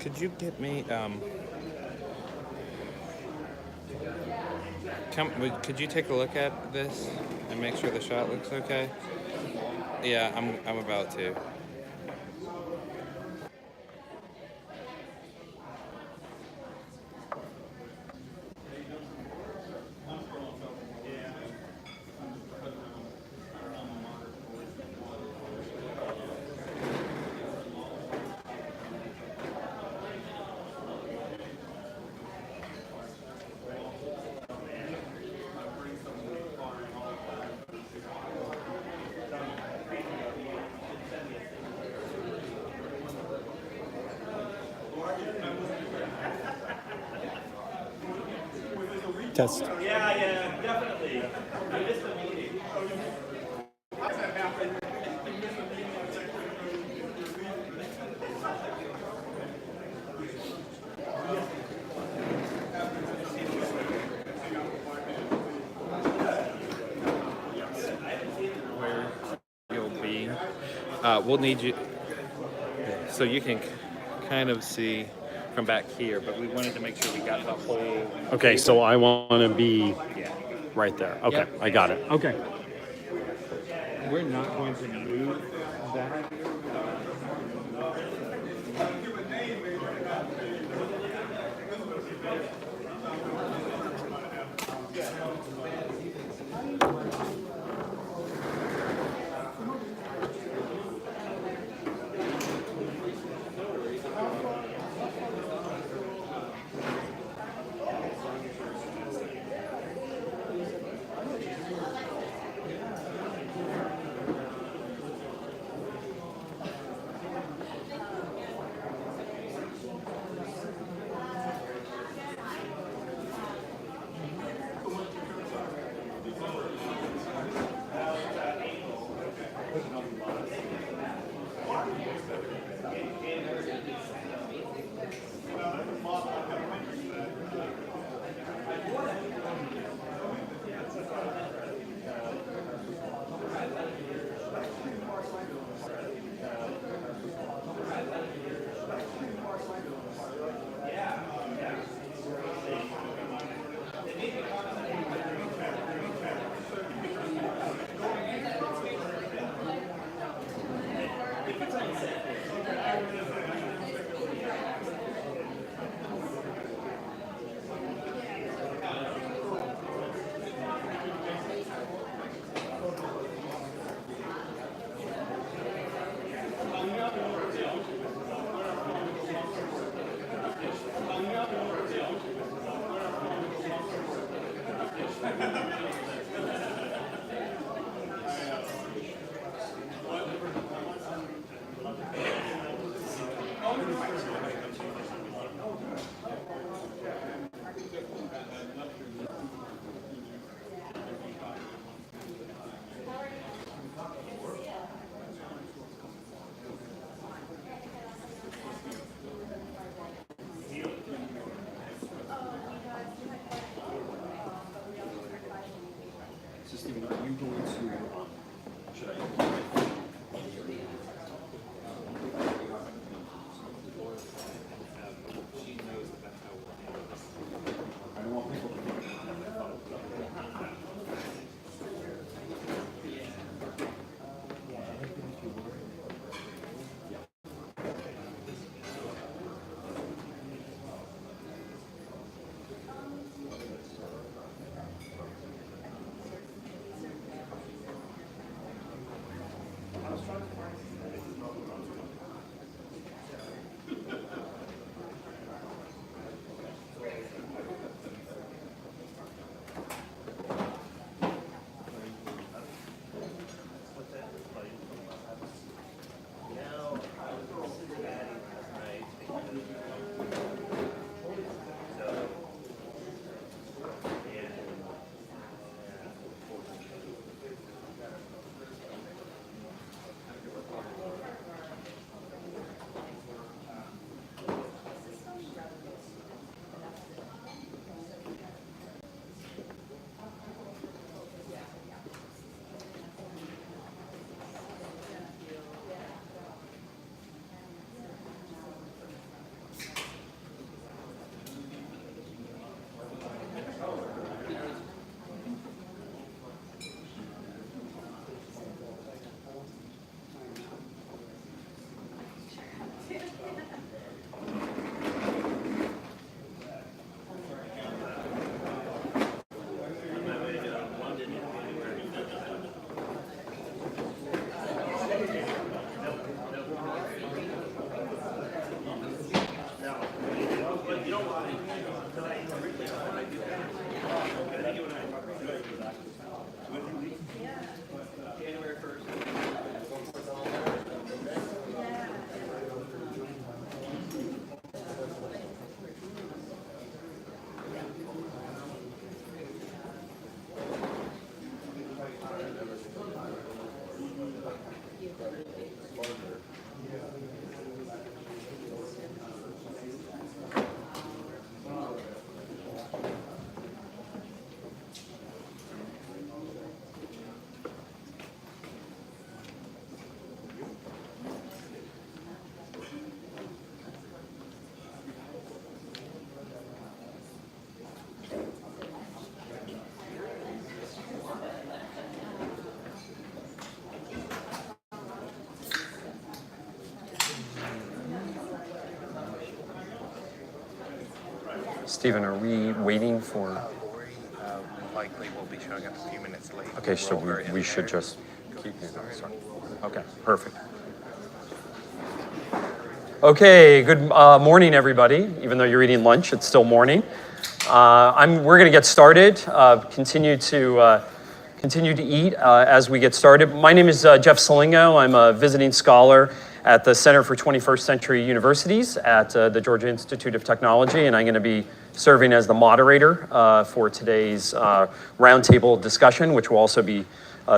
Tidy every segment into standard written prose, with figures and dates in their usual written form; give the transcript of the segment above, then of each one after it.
Could you get me could you take a look at this and make sure the shot looks okay? Yeah, I'm about to. Test. Yeah, yeah, definitely. I missed the meeting. Where you'll be. We'll need you so you can kind of see from back here, but we wanted to make sure we got the whole. Okay, so I want to be Yeah. right there. Okay, Yep. I got it. Okay. We're not going to move that. Stephen, are we waiting for? Likely will be showing up a few minutes late. Okay, so we should just keep moving. Sorry. Okay, perfect. Okay, good morning, everybody. Even though you're eating lunch, it's still morning. We're going to get started. Continue to eat as we get started. My name is Jeff Salingo. I'm a visiting scholar at the Center for 21st Century Universities at the Georgia Institute of Technology, and I'm going to be serving as the moderator for today's roundtable discussion, which will also be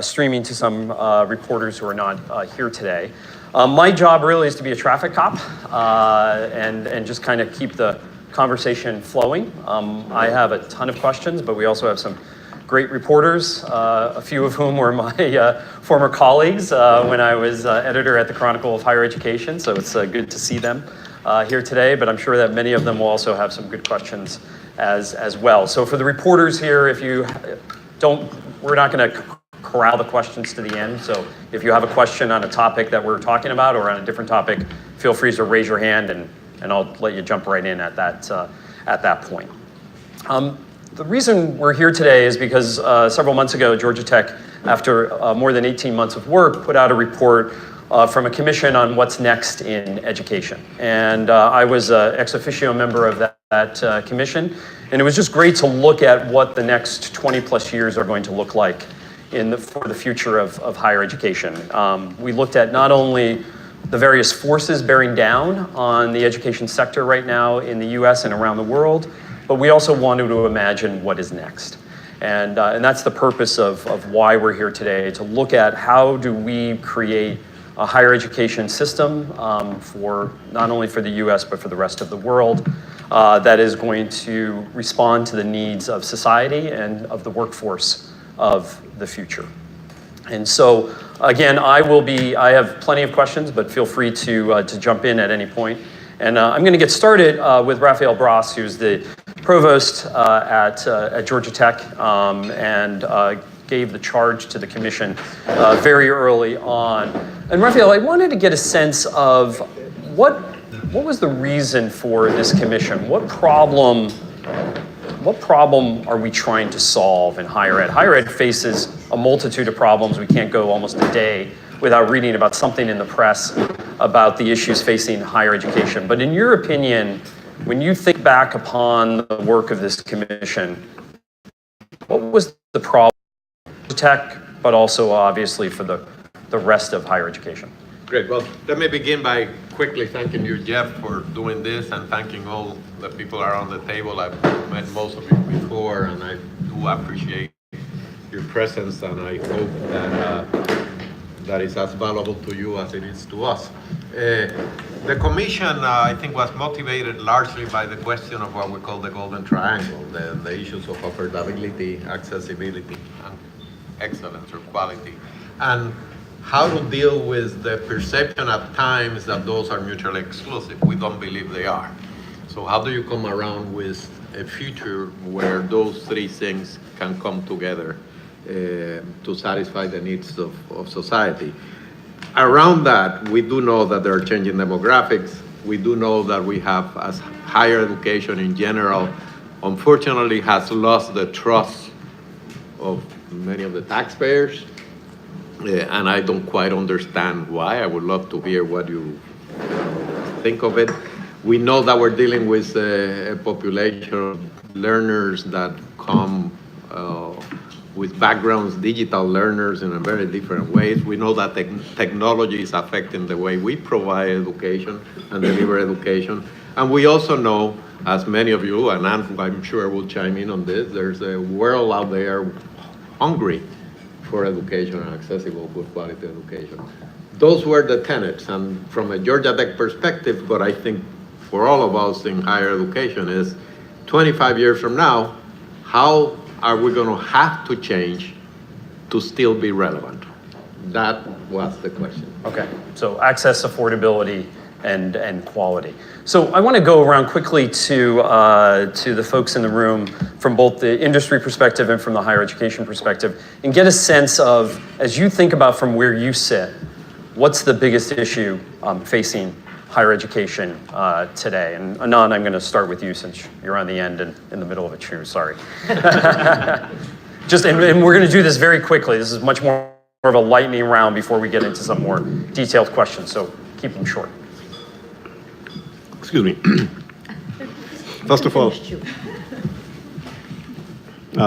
streaming to some reporters who are not here today. My job really is to be a traffic cop and just kind of keep the conversation flowing. I have a ton of questions, but we also have some great reporters, a few of whom were my former colleagues when I was editor at the Chronicle of Higher Education, so it's good to see them here today, but I'm sure that many of them will also have some good questions as well. So for the reporters here, if you we're not going to corral the questions to the end, so if you have a question on a topic that we're talking about or on a different topic, feel free to raise your hand and I'll let you jump right in at that point. The reason we're here today is because several months ago, Georgia Tech, after more than 18 months of work, put out a report from a commission on what's next in education. And I was an ex officio member of that commission, and it was just great to look at what the next 20 plus years are going to look like for the future of higher education. We looked at not only the various forces bearing down on the education sector right now in the US and around the world, but we also wanted to imagine what is next. And that's the purpose of why we're here today, to look at how do we create a higher education system for not only for the US, but for the rest of the world that is going to respond to the needs of society and of the workforce of the future. And so, again, I have plenty of questions, but feel free to jump in at any point. And I'm going to get started with Raphael Bras, who's the provost at Georgia Tech and gave the charge to the commission very early on. And Raphael, I wanted to get a sense of what was the reason for this commission? What problem are we trying to solve in higher ed? Higher ed faces a multitude of problems. We can't go almost a day without reading about something in the press about the issues facing higher education. But in your opinion, when you think back upon the work of this commission, what was the problem for tech, but also obviously for the rest of higher education? Great. Well, let me begin by quickly thanking you, Jeff, for doing this and thanking all the people around the table. I've met most of you before, and I do appreciate your presence, and I hope that is as valuable to you as it is to us. The commission, I think, was motivated largely by the question of what we call the golden triangle, the issues of affordability, accessibility, and excellence or quality, and how to deal with the perception at times that those are mutually exclusive. We don't believe they are. So how do you come around with a future where those three things can come together to satisfy the needs of society? Around that, we do know that there are changing demographics. We do know that we have, as higher education in general, unfortunately has lost the trust of many of the taxpayers. And I don't quite understand why. I would love to hear what you think of it. We know that we're dealing with a population of learners that come with backgrounds, digital learners in a very different ways. We know that technology is affecting the way we provide education and deliver education. And we also know, as many of you, and I'm sure will chime in on this, there's a world out there hungry for education and accessible, good quality education. Those were the tenets, and from a Georgia Tech perspective, but I think for all of us in higher education is 25 years from now, how are we going to have to change to still be relevant? That was the question. Okay, so access, affordability, and quality. So I want to go around quickly to the folks in the room from both the industry perspective and from the higher education perspective, and get a sense of, as you think about from where you sit, what's the biggest issue facing higher education today? And Anand, I'm going to start with you since you're on the end and in the middle of a chew, sorry. And we're going to do this very quickly. This is much more of a lightning round before we get into some more detailed questions, so keep them short. Excuse me. First of all,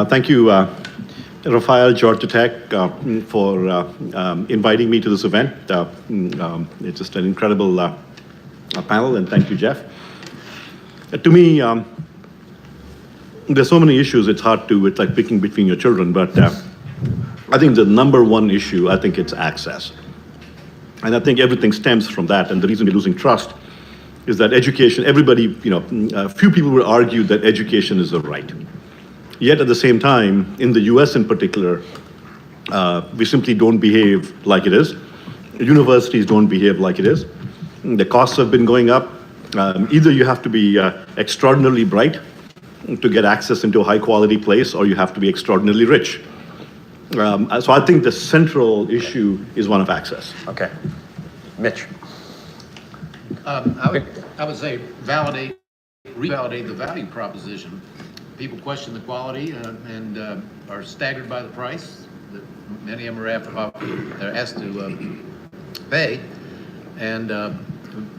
thank you, Rafael, Georgia Tech, for inviting me to this event. It's just an incredible panel, and thank you, Jeff. To me, there's so many issues, it's hard to, it's like picking between your children, but I think the number one issue, I think it's access. And I think everything stems from that, and the reason we're losing trust is that education, everybody, few people will argue that education is a right. Yet at the same time, in the US in particular, we simply don't behave like it is. Universities don't behave like it is. The costs have been going up. Either you have to be extraordinarily bright to get access into a high quality place, or you have to be extraordinarily rich. So I think the central issue is one of access. Okay. Mitch. I would say revalidate the value proposition. People question the quality and are staggered by the price that many of them are asked to pay, and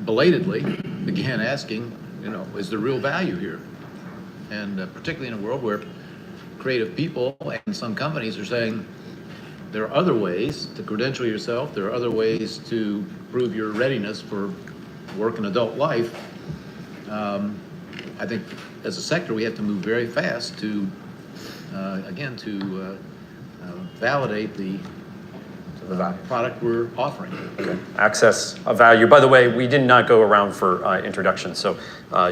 belatedly began asking, is there real value here? And particularly in a world where creative people and some companies are saying there are other ways to credential yourself, there are other ways to prove your readiness for work and adult life. I think as a sector we have to move very fast to validate the product we're offering. Okay. Access, a value. By the way, we did not go around for introductions, so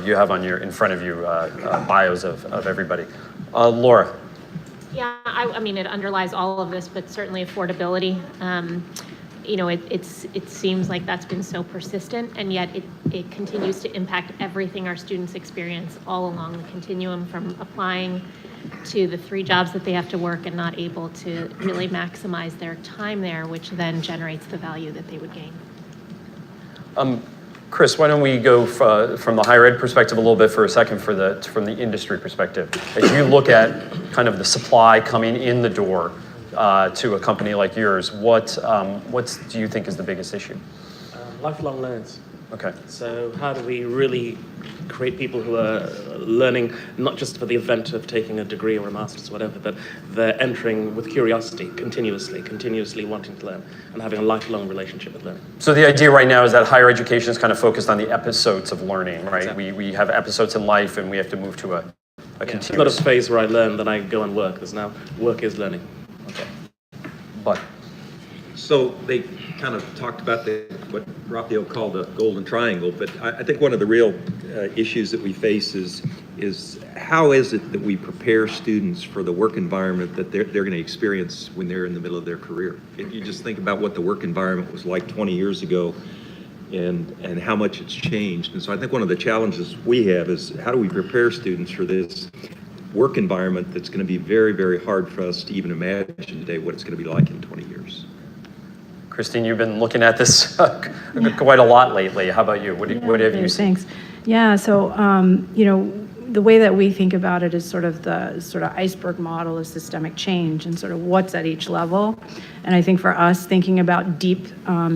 you have in front of you bios of everybody. Laura. Yeah, I mean, it underlies all of this, but certainly affordability. It seems like that's been so persistent, and yet it continues to impact everything our students experience all along the continuum, from applying to the 3 jobs that they have to work and not able to really maximize their time there, which then generates the value that they would gain. Chris, why don't we go from the higher ed perspective a little bit for a second from the industry perspective. As you look at kind of the supply coming in the door to a company like yours, what do you think is the biggest issue? Lifelong learners. Okay. So how do we really create people who are learning not just for the event of taking a degree or a master's or whatever, but they're entering with curiosity, continuously wanting to learn and having a lifelong relationship with learning. So the idea right now is that higher education is kind of focused on the episodes of learning, right? Exactly. We have episodes in life and we have to move to a continuous. It's not a phase where I learn, then I go and work. There's now work is learning. Okay. But. So they kind of talked about what Rafael called the golden triangle, but I think one of the real issues that we face is how is it that we prepare students for the work environment that they're going to experience when they're in the middle of their career. If you just think about what the work environment was like 20 years ago and how much it's changed. And so I think one of the challenges we have is how do we prepare students for this work environment that's going to be very, very hard for us to even imagine today what it's going to be like in 20 years. Christine, you've been looking at this quite a lot lately. How about you? What have you seen? Thanks. Yeah, so, the way that we think about it is sort of the iceberg model of systemic change and sort of what's at each level. And I think for us, thinking about deep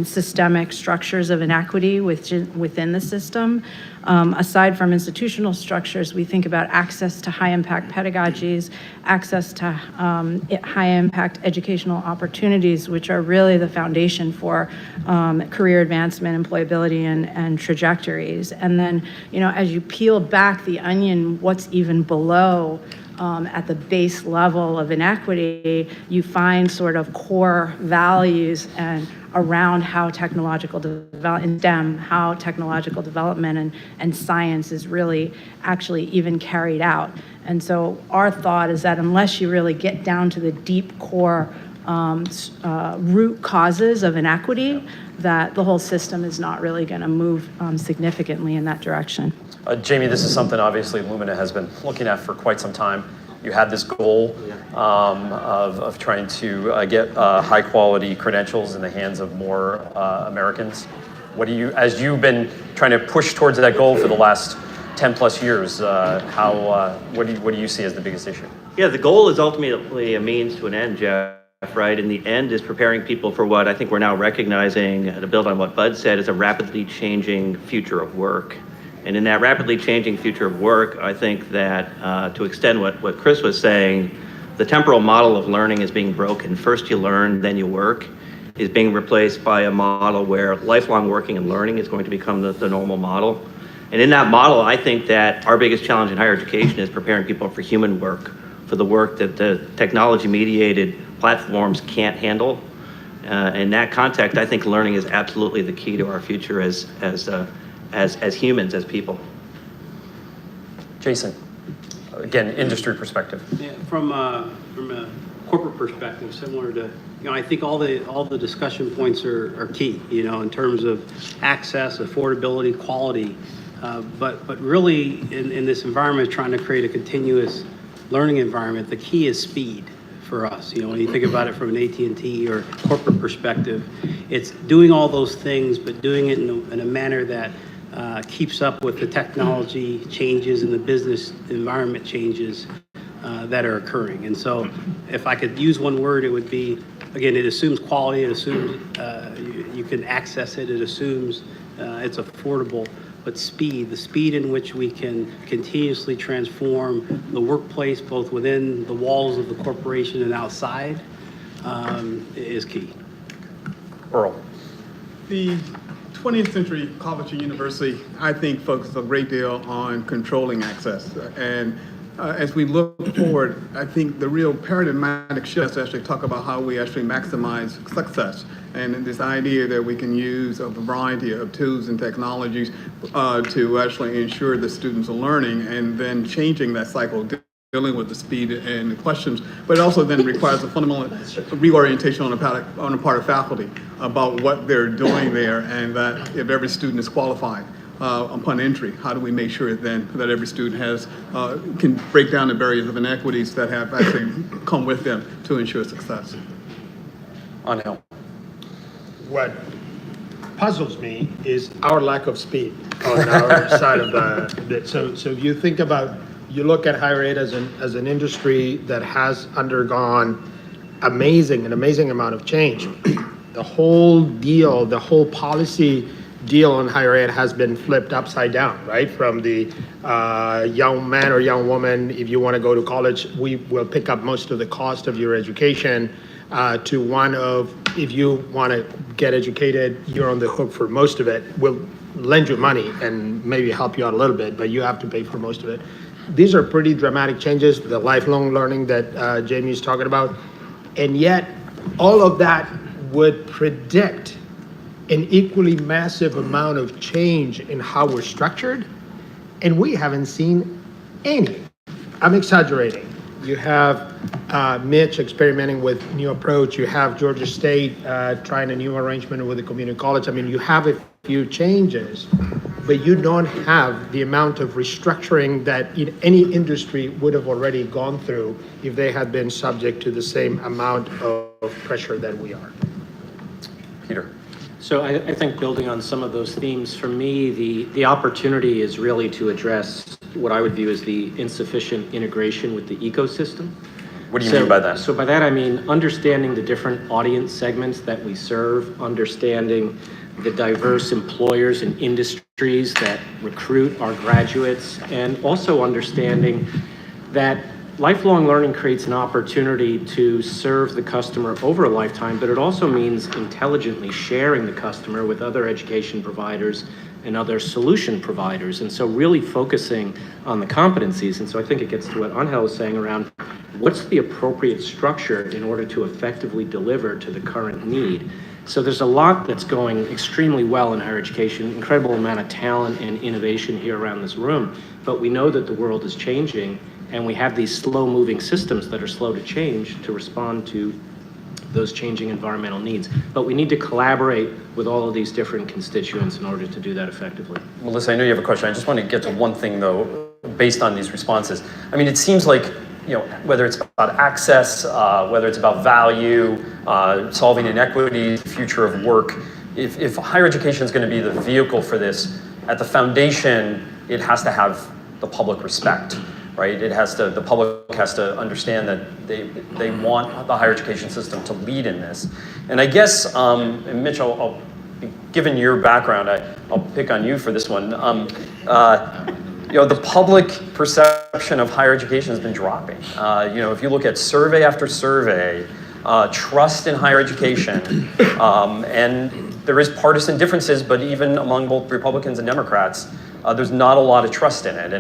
systemic structures of inequity within the system, aside from institutional structures, we think about access to high-impact pedagogies, access to high-impact educational opportunities, which are really the foundation for career advancement, employability, and trajectories. And then, as you peel back the onion, what's even below at the base level of inequity, you find sort of core values and around how technological development, in STEM, how technological development and science is really actually even carried out. And so our thought is that unless you really get down to the deep core root causes of inequity, that the whole system is not really going to move significantly in that direction. Jamie, this is something obviously Lumina has been looking at for quite some time. You had this goal of trying to get high quality credentials in the hands of more Americans. What do you, as you've been trying to push towards that goal for the last 10 plus years, what do you see as the biggest issue? Yeah, the goal is ultimately a means to an end, Jeff, right? And the end is preparing people for what I think we're now recognizing, to build on what Bud said, is a rapidly changing future of work. And in that rapidly changing future of work, I think that to extend what Chris was saying, the temporal model of learning is being broken. First you learn, then you work, is being replaced by a model where lifelong working and learning is going to become the normal model. And in that model, I think that our biggest challenge in higher education is preparing people for human work, for the work that the technology-mediated platforms can't handle. In that context, I think learning is absolutely the key to our future as humans, as people. Jason, again, industry perspective. Yeah, from a corporate perspective, similar to, I think all the discussion points are key, in terms of access, affordability, quality, but really in this environment, trying to create a continuous learning environment, the key is speed for us. When you think about it from an AT&T or corporate perspective, it's doing all those things, but doing it in a manner that keeps up with the technology changes and the business environment changes that are occurring. And so if I could use one word, it would be, again, it assumes quality, it assumes you can access it, it assumes it's affordable, but speed, the speed in which we can continuously transform the workplace, both within the walls of the corporation and outside, is key. Earl. The 20th century college and university, I think, focuses a great deal on controlling access. And as we look forward, I think the real paradigmatic shift is to actually talk about how we actually maximize success. And this idea that we can use a variety of tools and technologies to actually ensure that students are learning, and then changing that cycle, dealing with the speed and the questions, but it also then requires a fundamental reorientation on the part of faculty about what they're doing there, and that if every student is qualified upon entry, how do we make sure then that every student has can break down the barriers of inequities that have actually come with them to ensure success. Angel. What puzzles me is our lack of speed on our side of the. So if you think about, you look at higher ed as an industry that has undergone an amazing amount of change. The whole deal, the whole policy deal on higher ed has been flipped upside down, right? From the young man or young woman, if you want to go to college, we will pick up most of the cost of your education, to one of, if you want to get educated, you're on the hook for most of it. We'll lend you money and maybe help you out a little bit, but you have to pay for most of it. These are pretty dramatic changes, the lifelong learning that Jamie's talking about. And yet, all of that would predict an equally massive amount of change in how we're structured, and we haven't seen any. I'm exaggerating. You have Mitch experimenting with new approach. You have Georgia State trying a new arrangement with the community college. I mean, you have a few changes, but you don't have the amount of restructuring that any industry would have already gone through if they had been subject to the same amount of pressure that we are. Peter. So I think building on some of those themes, for me, the opportunity is really to address what I would view as the insufficient integration with the ecosystem. What do you mean by that? So by that I mean understanding the different audience segments that we serve, understanding the diverse employers and industries that recruit our graduates, and also understanding that lifelong learning creates an opportunity to serve the customer over a lifetime, but it also means intelligently sharing the customer with other education providers and other solution providers. And so really focusing on the competencies. And so I think it gets to what Angel was saying around what's the appropriate structure in order to effectively deliver to the current need. So there's a lot that's going extremely well in higher education, incredible amount of talent and innovation here around this room, but we know that the world is changing, and we have these slow-moving systems that are slow to change to respond to those changing environmental needs. But we need to collaborate with all of these different constituents in order to do that effectively. Melissa, I know you have a question. I just want to get to one thing, though, based on these responses. I mean, it seems like, you know, whether it's about access, whether it's about value, solving inequities, future of work, if higher education is going to be the vehicle for this, at the foundation, it has to have the public respect, right? The public has to understand that they want the higher education system to lead in this. And I guess, and Mitch, given your background, I'll pick on you for this one. You know, the public perception of higher education has been dropping. You know, if you look at survey after survey, trust in higher education, and there is partisan differences, but even among both Republicans and Democrats, there's not a lot of trust in it.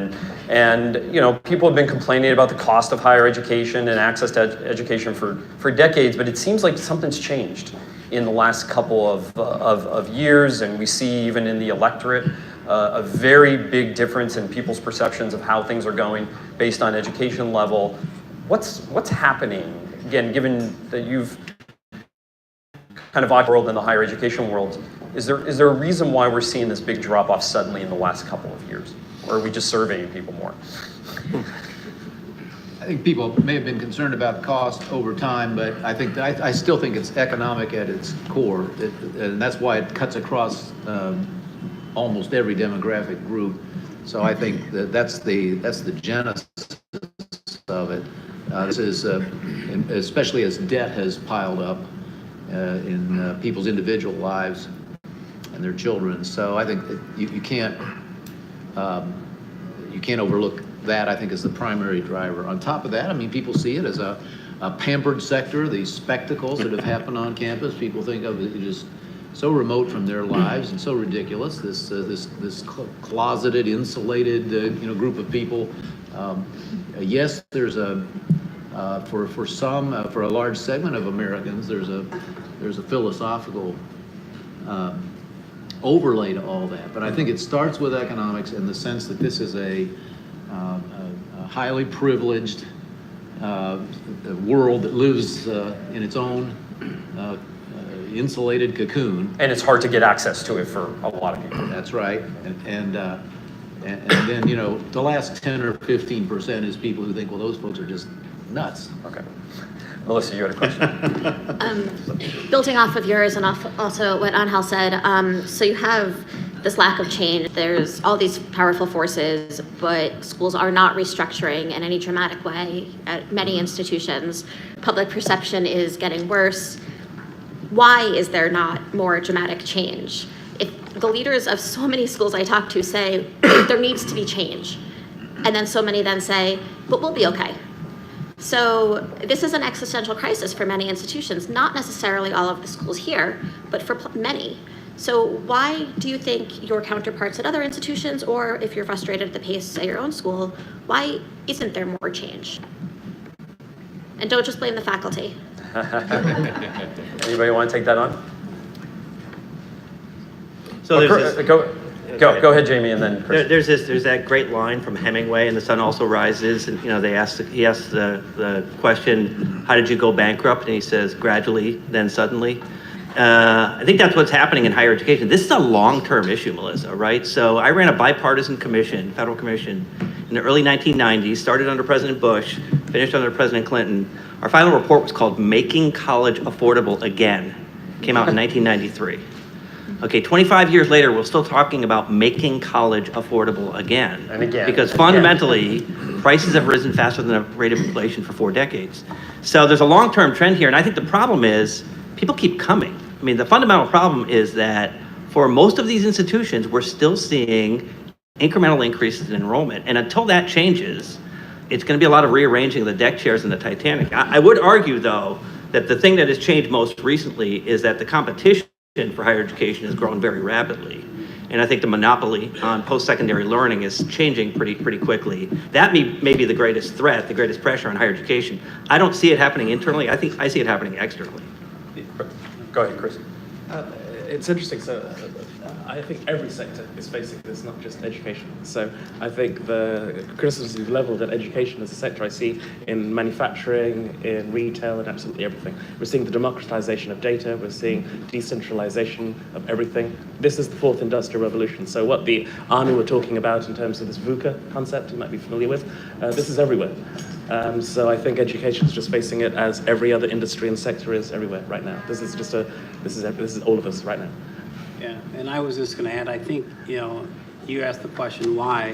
And you know, people have been complaining about the cost of higher education and access to education for decades, but it seems like something's changed in the last couple of years, and we see even in the electorate a very big difference in people's perceptions of how things are going based on education level. What's happening? Again, given that you've kind of occupied world in the higher education world, is there a reason why we're seeing this big drop off suddenly in the last couple of years? Or are we just surveying people more? I think people may have been concerned about cost over time, but I still think it's economic at its core, and that's why it cuts across almost every demographic group. So I think that's the genesis of it. This is especially as debt has piled up in people's individual lives and their children. So I think you can't overlook that. I think is the primary driver. On top of that, I mean, people see it as a pampered sector. These spectacles that have happened on campus, people think of it just so remote from their lives and so ridiculous. This closeted, insulated, group of people. Yes, there's for a large segment of Americans, there's a philosophical overlay to all that. But I think it starts with economics in the sense that this is a highly privileged world that lives in its own insulated cocoon. And it's hard to get access to it for a lot of people. That's right. And then, the last 10 or 15% is people who think, well, those folks are just nuts. Okay. Melissa, you had a question? Building off of yours and also what Angel said, so you have this lack of change. There's all these powerful forces, but schools are not restructuring in any dramatic way at many institutions. Public perception is getting worse. Why is there not more dramatic change? If the leaders of so many schools I talk to say there needs to be change, and then so many then say, but we'll be okay. So this is an existential crisis for many institutions, not necessarily all of the schools here, but for many. So why do you think your counterparts at other institutions, or if you're frustrated at the pace at your own school, why isn't there more change? And don't just blame the faculty. Anybody want to take that on? So go ahead, Jamie, and then Chris. There's that great line from Hemingway, "And the sun also rises." And he asked the question, "How did you go bankrupt?" And he says, "Gradually, then suddenly." I think that's what's happening in higher education. This is a long-term issue, Melissa, right? So I ran a bipartisan commission, federal commission, in the early 1990s, started under President Bush, finished under President Clinton. Our final report was called Making College Affordable Again. Came out in 1993. Okay, 25 years later, we're still talking about making college affordable again. And again. Because fundamentally, prices have risen faster than the rate of inflation for 4 decades. So there's a long-term trend here, and I think the problem is people keep coming. I mean, the fundamental problem is that for most of these institutions, we're still seeing incremental increases in enrollment, and until that changes, it's going to be a lot of rearranging of the deck chairs in the Titanic. I would argue, though, that the thing that has changed most recently is that the competition for higher education has grown very rapidly. And I think the monopoly on post-secondary learning is changing pretty quickly. That may be the greatest threat, the greatest pressure on higher education. I don't see it happening internally. I see it happening externally. Go ahead, Chris. It's interesting. So I think every sector is facing this, not just education. So I think the criticism leveled at education as a sector I see in manufacturing, in retail, and absolutely everything. We're seeing the democratization of data. We're seeing decentralization of everything. This is the fourth industrial revolution. So what the Anu were talking about in terms of this VUCA concept, you might be familiar with, this is everywhere. So I think education is just facing it as every other industry and sector is everywhere right now. This is all of us right now. Yeah, and I was just going to add, I think, you asked the question why,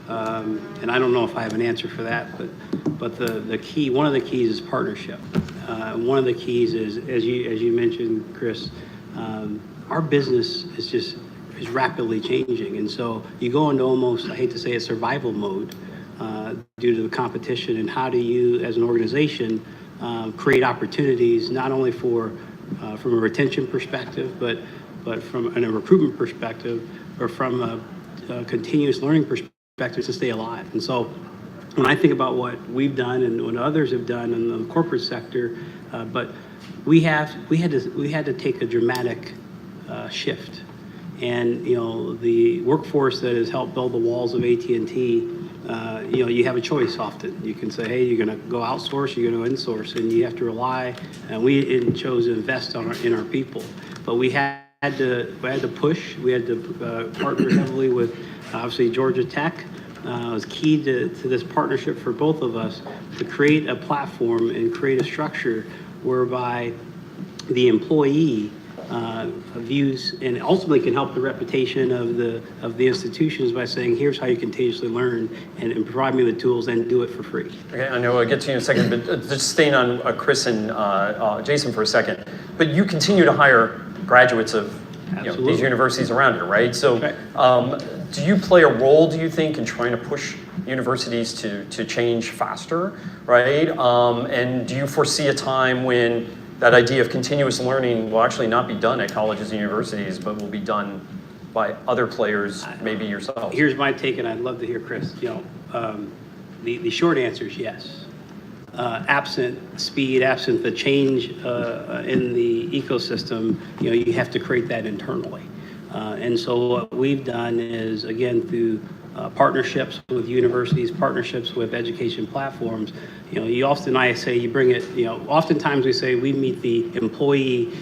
and I don't know if I have an answer for that, but the key, one of the keys is partnership. One of the keys is, as you mentioned, Chris, our business is rapidly changing, and so you go into almost, I hate to say it, survival mode due to the competition, and how do you, as an organization, create opportunities not only from a retention perspective, but from a recruitment perspective, or from a continuous learning perspective to stay alive. And so when I think about what we've done and what others have done in the corporate sector, but we had to take a dramatic shift. And the workforce that has helped build the walls of AT&T, you have a choice often. You can say, hey, you're going to go outsource, you're going to insource, and you have to rely. And we chose to invest in our people, but we had to push. We had to partner heavily with, obviously, Georgia Tech. It was key to this partnership for both of us to create a platform and create a structure whereby the employee views and ultimately can help the reputation of the institutions by saying, here's how you continuously learn, and provide me the tools and do it for free. Okay, I know I'll get to you in a second, but just staying on Chris and Jason for a second. But you continue to hire graduates of these universities around here, right? So do you play a role, do you think, in trying to push universities to change faster, right? And do you foresee a time when that idea of continuous learning will actually not be done at colleges and universities, but will be done by other players, maybe yourself? Here's my take, and I'd love to hear Chris. The short answer is yes. Absent speed, absent the change in the ecosystem, you have to create that internally. And so what we've done is, again, through partnerships with universities, partnerships with education platforms, oftentimes we say we meet the employee,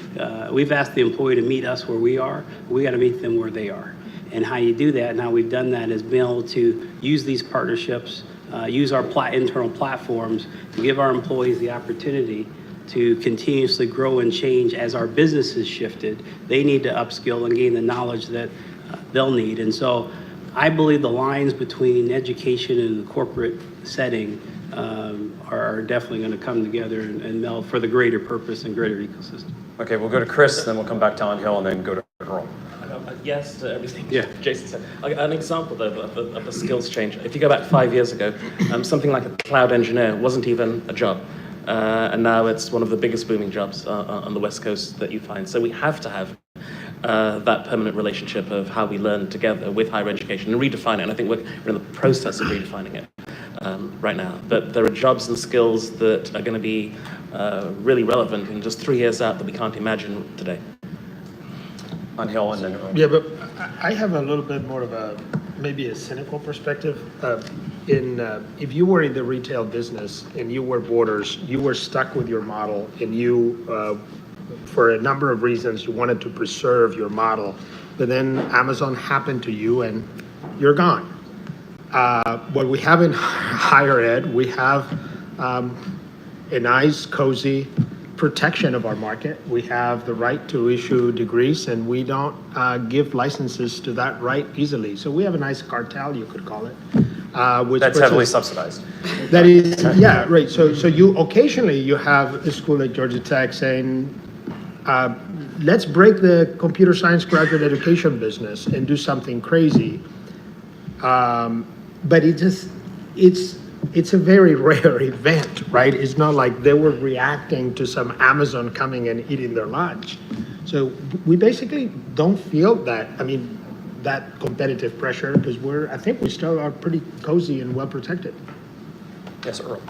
we've asked the employee to meet us where we are, we got to meet them where they are. And how you do that, and how we've done that, is being able to use these partnerships, use our internal platforms to give our employees the opportunity to continuously grow and change as our business has shifted. They need to upskill and gain the knowledge that they'll need. And so I believe the lines between education and the corporate setting are definitely going to come together and meld for the greater purpose and greater ecosystem. Okay, we'll go to Chris, then we'll come back to Angel, and then go to Earl. Yes to everything Jason said. An example, though, of the skills change. If you go back 5 years ago, something like a cloud engineer wasn't even a job. And now it's one of the biggest booming jobs on the West Coast that you find. So we have to have that permanent relationship of how we learn together with higher education and redefine it. And I think we're in the process of redefining it right now. But there are jobs and skills that are going to be really relevant in just 3 years out that we can't imagine today. Angel, and then Earl. Yeah, but I have a little bit more of maybe a cynical perspective. If you were in the retail business and you were Borders, you were stuck with your model, and you, for a number of reasons, you wanted to preserve your model, but then Amazon happened to you and you're gone. What we have in higher ed, we have a nice, cozy protection of our market. We have the right to issue degrees, and we don't give licenses to that right easily. So we have a nice cartel, you could call it. which That's puts heavily us- subsidized. That is, yeah, right. So you occasionally you have a school like Georgia Tech saying, let's break the computer science graduate education business and do something crazy. But it's a very rare event, right? It's not like they were reacting to some Amazon coming and eating their lunch. So we basically don't feel that, that competitive pressure because I think we still are pretty cozy and well protected. Yes, Earl.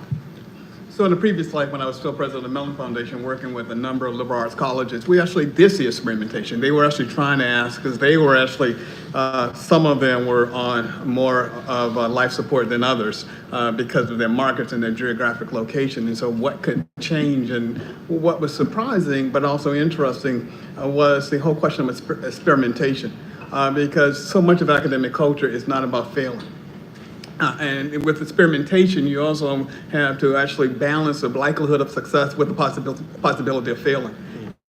So in the previous life, when I was still president of the Mellon Foundation, working with a number of liberal arts colleges, we actually did see experimentation. They were actually trying to ask, because they were actually, some of them were on more of life support than others because of their markets and their geographic location. And so what could change? And what was surprising, but also interesting, was the whole question of experimentation. Because so much of academic culture is not about failing. And with experimentation, you also have to actually balance the likelihood of success with the possibility of failing.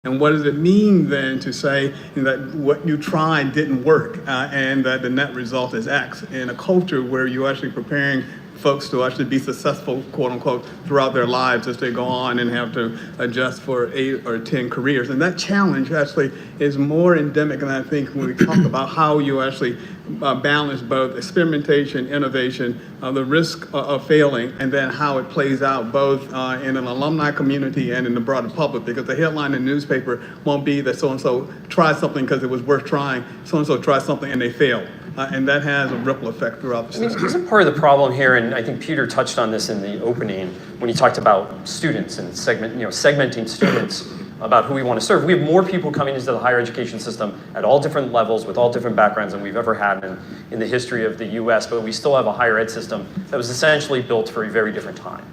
And what does it mean then to say that what you tried didn't work and that the net result is X in a culture where you're actually preparing folks to actually be successful, quote unquote, throughout their lives as they go on and have to adjust for 8 or 10 careers. And that challenge actually is more endemic, and I think when we talk about how you actually balance both experimentation, innovation, the risk of failing, and then how it plays out both in an alumni community and in the broader public, because the headline in the newspaper won't be that so-and-so tried something because it was worth trying, so-and-so tried something and they failed. And that has a ripple effect throughout the system. Isn't part of the problem here, and I think Peter touched on this in the opening when he talked about students and segmenting students about who we want to serve. We have more people coming into the higher education system at all different levels with all different backgrounds than we've ever had in the history of the US, but we still have a higher ed system that was essentially built for a very different time.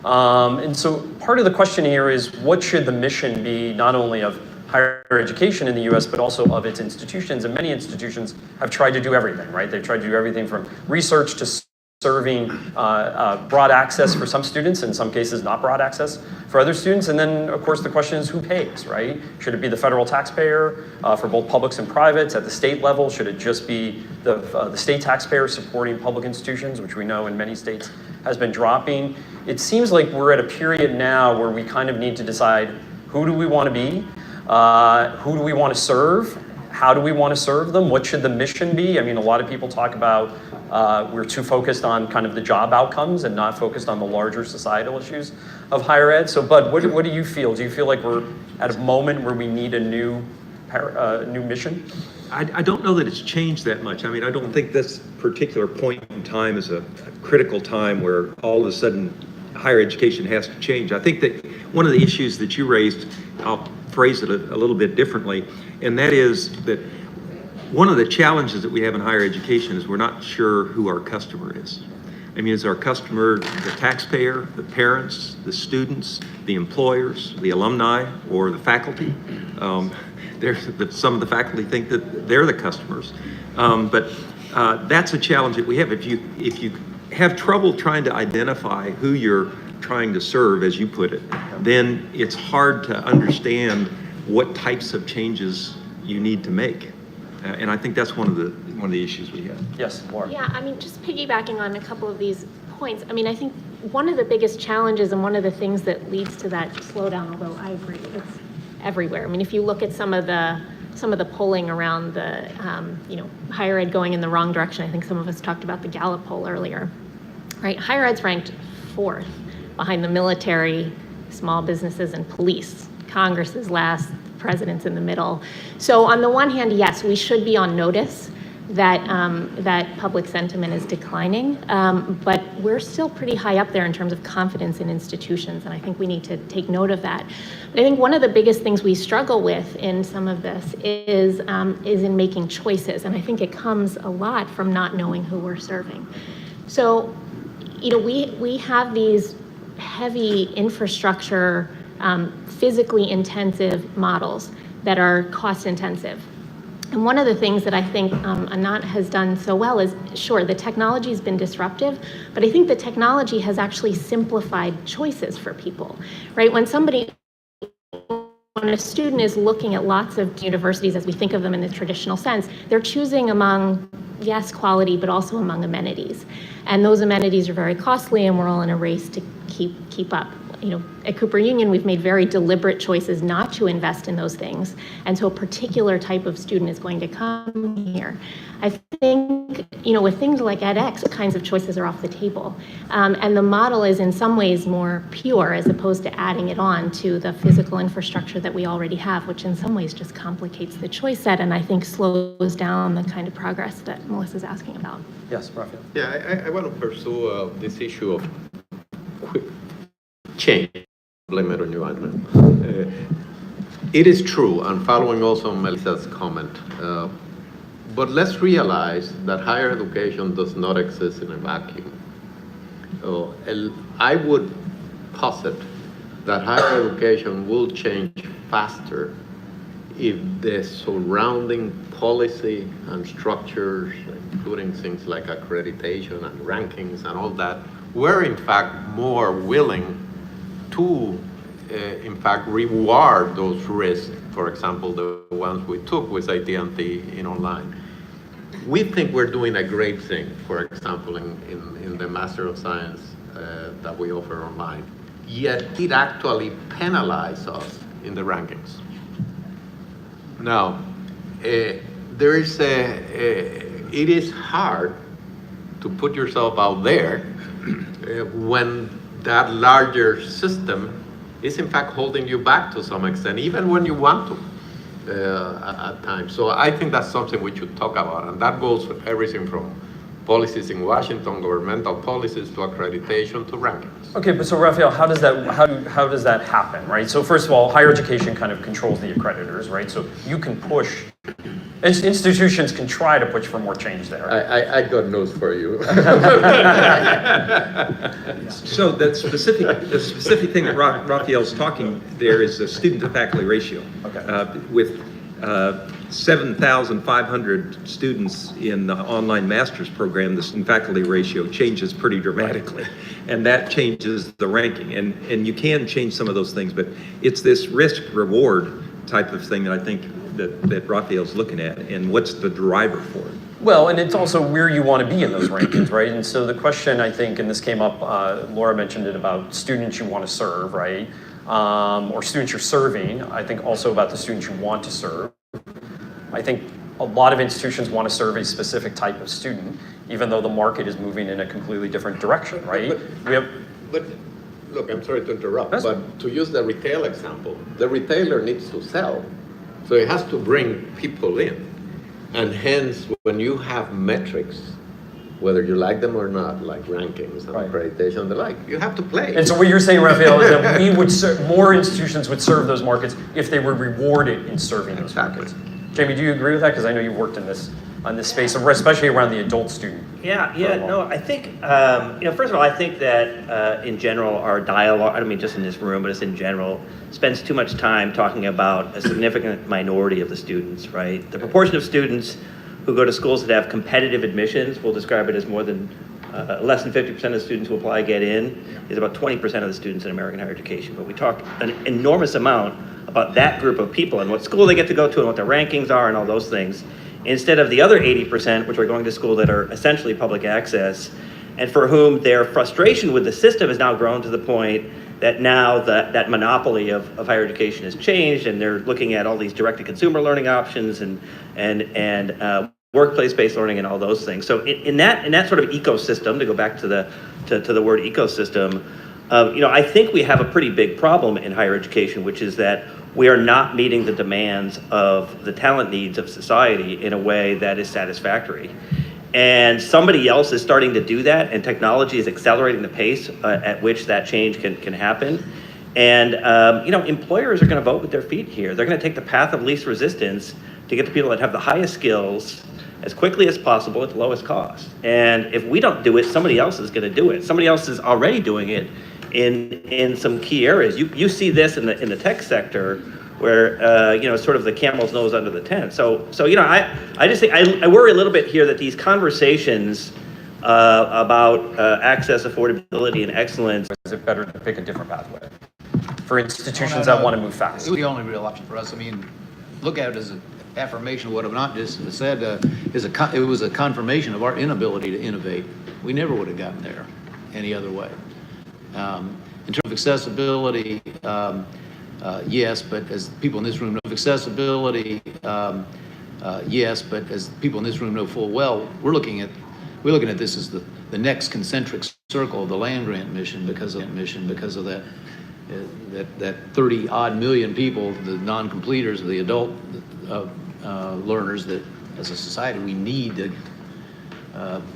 And so part of the question here is, what should the mission be, not only of higher education in the US, but also of its institutions? And many institutions have tried to do everything, right? They've tried to do everything from research to serving broad access for some students, in some cases not broad access for other students. And then, of course, the question is who pays, right? Should it be the federal taxpayer for both publics and privates? At the state level, should it just be the state taxpayer supporting public institutions, which we know in many states has been dropping? It seems like we're at a period now where we kind of need to decide, who do we want to be? Who do we want to serve? How do we want to serve them? What should the mission be? I mean, a lot of people talk about we're too focused on kind of the job outcomes and not focused on the larger societal issues of higher ed. So, Bud, what do you feel? Do you feel like we're at a moment where we need a new mission? I don't know that it's changed that much. I mean, I don't think this particular point in time is a critical time where all of a sudden higher education has to change. I think that one of the issues that you raised, I'll phrase it a little bit differently, and that is that one of the challenges that we have in higher education is we're not sure who our customer is. I mean, is our customer the taxpayer, the parents, the students, the employers, the alumni, or the faculty? Some of the faculty think that they're the customers, but that's a challenge that we have. If you have trouble trying to identify who you're trying to serve, as you put it, then it's hard to understand what types of changes you need to make. And I think that's one of the issues we have. Yes, Laura. Yeah, I mean, just piggybacking on a couple of these points, I mean, I think one of the biggest challenges and one of the things that leads to that slowdown, although I agree, it's everywhere. I mean, if you look at some of the polling around the, higher ed going in the wrong direction, I think some of us talked about the Gallup poll earlier, right? Higher ed's ranked 4th behind the military, small businesses, and police. Congress is last, the president's in the middle. So on the one hand, yes, we should be on notice that that public sentiment is declining, but we're still pretty high up there in terms of confidence in institutions, and I think we need to take note of that. But I think one of the biggest things we struggle with in some of this is in making choices, and I think it comes a lot from not knowing who we're serving. So, we have these heavy infrastructure, physically intensive models that are cost intensive. And one of the things that I think Anant has done so well is, sure, the technology has been disruptive, but I think the technology has actually simplified choices for people, right? When a student is looking at lots of universities as we think of them in the traditional sense, they're choosing among, yes, quality, but also among amenities. And those amenities are very costly, and we're all in a race to keep up. You know, at Cooper Union, we've made very deliberate choices not to invest in those things. And so a particular type of student is going to come here. I think, you know, with things like edX, kinds of choices are off the table. And the model is in some ways more pure as opposed to adding it on to the physical infrastructure that we already have, which in some ways just complicates the choice set and I think slows down the kind of progress that Melissa's asking about. Yes, Raphael. Yeah, I want to pursue this issue of quick change. Blame it on you, Andrew. It is true, and following also Melissa's comment, but let's realize that higher education does not exist in a vacuum. I would posit that higher education will change faster if the surrounding policy and structures, including things like accreditation and rankings and all that, were in fact more willing to, in fact, reward those risks. For example, the ones we took with AT&T in online. We think we're doing a great thing, for example, in the Master of Science that we offer online. Yet it actually penalizes us in the rankings. Now, there is it is hard to put yourself out there when that larger system is in fact holding you back to some extent, even when you want to at times. So I think that's something we should talk about, and that goes with everything from policies in Washington, governmental policies, to accreditation, to rankings. Okay, but so Raphael, how does that happen, right? So first of all, higher education kind of controls the accreditors, right? So you can push, institutions can try to push for more change there. I got news for you. So the specific thing that Raphael's talking there is the student-to-faculty ratio. Okay. With 7,500 students in the online master's program, the student-faculty ratio changes pretty dramatically, and that changes the ranking. And you can change some of those things, but it's this risk-reward type of thing that I think that Raphael's looking at, and what's the driver for it? Well, and it's also where you want to be in those rankings, right? And so the question, I think, and this came up, Laura mentioned it about students you want to serve, right? Or students you're serving. I think also about the students you want to serve. I think a lot of institutions want to serve a specific type of student, even though the market is moving in a completely different direction, right? But look, I'm sorry to interrupt, but to use the retail example, the retailer needs to sell, so it has to bring people in. And hence, when you have metrics, whether you like them or not, like rankings and accreditation and the like, you have to play. And so what you're saying, Raphael, is that we would more institutions would serve those markets if they were rewarded in serving those markets. Jamie, do you agree with that? Because I know you've worked in this space, especially around the adult student. No, I think, first of all, I think that in general, our dialogue, I don't mean just in this room, but it's in general, spends too much time talking about a significant minority of the students, right? The proportion of students who go to schools that have competitive admissions, we'll describe it as more than, less than 50% of the students who apply get in, is about 20% of the students in American higher education. But we talk an enormous amount about that group of people and what school they get to go to and what their rankings are and all those things, instead of the other 80%, which are going to school that are essentially public access, and for whom their frustration with the system has now grown to the point that now that monopoly of higher education has changed, and they're looking at all these direct-to-consumer learning options and workplace-based learning and all those things. So in that sort of ecosystem, to go back to the word ecosystem, I think we have a pretty big problem in higher education, which is that we are not meeting the demands of the talent needs of society in a way that is satisfactory. And somebody else is starting to do that, and technology is accelerating the pace at which that change can happen. And employers are going to vote with their feet here. They're going to take the path of least resistance to get the people that have the highest skills as quickly as possible at the lowest cost. And if we don't do it, somebody else is going to do it. Somebody else is already doing it in some key areas. You see this in the tech sector, where sort of the camel's nose under the tent. So I just think I worry a little bit here that these conversations about access, affordability, and excellence. Is it better to pick a different pathway? for institutions that want to move fast. It was the only real option for us. I mean, look at it as an affirmation of what Anant just said. It was a confirmation of our inability to innovate. We never would have gotten there any other way. In terms of accessibility, yes, but as people in this room know, yes, but as people in this room know full well, we're looking at this as the next concentric circle of the land grant mission because of that 30 odd million people, the non-completers, the adult learners that as a society we need to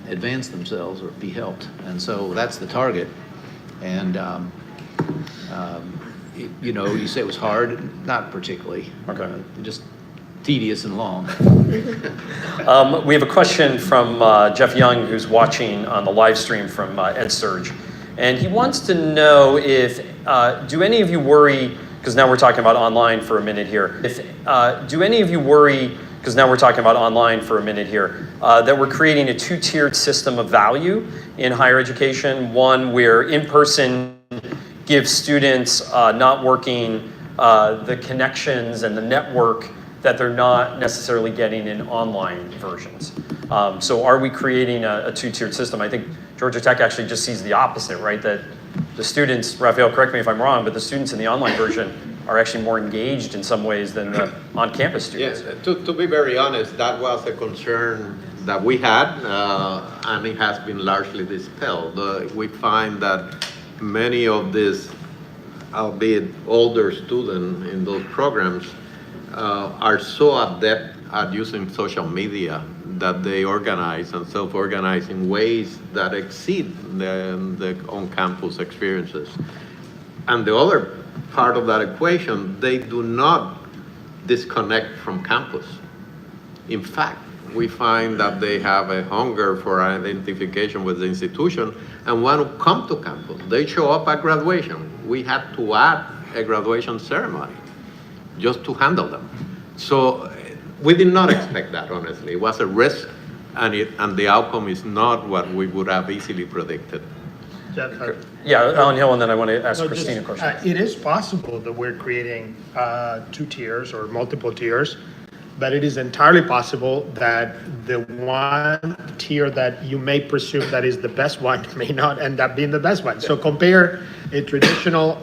advance themselves or be helped. And so that's the target. And you say it was hard, not particularly. Okay. Just tedious and long. We have a question from Jeff Young, who's watching on the live stream from EdSurge. And he wants to know if, do any of you worry, because now we're talking about online for a minute here, do any of you worry, because now we're talking about online for a minute here, that we're creating a two-tiered system of value in higher education, one where in-person gives students not working the connections and the network that they're not necessarily getting in online versions. So are we creating a two-tiered system? I think Georgia Tech actually just sees the opposite, right? That the students, Raphael, correct me if I'm wrong, but the students in the online version are actually more engaged in some ways than the on-campus students. Yes, to be very honest, that was a concern that we had, and it has been largely dispelled. We find that many of these, albeit older students in those programs, are so adept at using social media that they organize and self-organize in ways that exceed the on-campus experiences. And the other part of that equation, they do not disconnect from campus. In fact, we find that they have a hunger for identification with the institution and want to come to campus. They show up at graduation. We had to add a graduation ceremony just to handle them. So we did not expect that, honestly. It was a risk, and the outcome is not what we would have easily predicted. Yeah, Alan Hill, and then I want to ask Christina a question. It is possible that we're creating two tiers or multiple tiers, but it is entirely possible that the one tier that you may presume that is the best one may not end up being the best one. So compare a traditional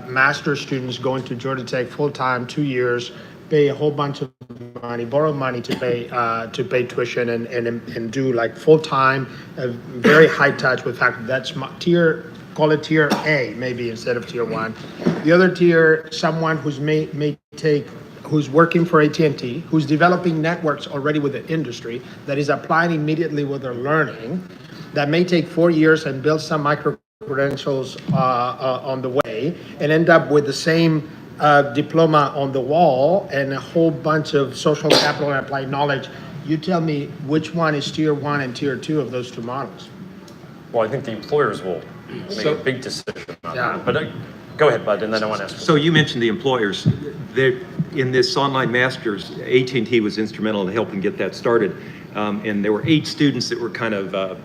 master's students going to Georgia Tech full-time, 2 years, pay a whole bunch of money, borrow money to pay tuition and do like full-time, very high touch with faculty. That's tier, call it tier A maybe instead of tier 1. The other tier, someone who's who's working for AT&T, who's developing networks already with the industry, that is applying immediately what they're learning, that may take 4 years and build some micro-credentials on the way, and end up with the same diploma on the wall and a whole bunch of social capital and applied knowledge. You tell me which one is tier 1 and tier 2 of those two models. Well, I think the employers will make a big decision on that. But go ahead, Bud, and then I want to ask. So you mentioned the employers. In this online master's, AT&T was instrumental in helping get that started. And there were 8 students that were kind of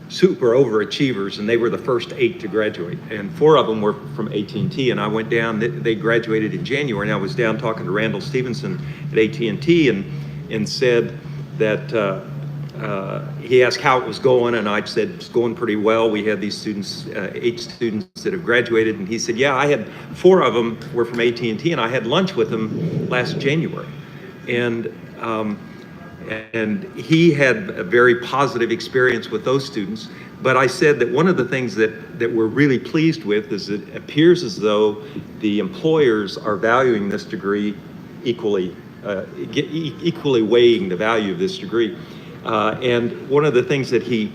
super overachievers, and they were the first 8 to graduate. And 4 of them were from AT&T, and I went down, they graduated in January, and I was down talking to Randall Stevenson at AT&T and said that he asked how it was going, and I said it's going pretty well. We had these students, 8 students that have graduated, and he said, yeah, I had 4 of them were from AT&T, and I had lunch with them last January. And he had a very positive experience with those students. But I said that one of the things that we're really pleased with is it appears as though the employers are valuing this degree equally, equally weighing the value of this degree. And one of the things that he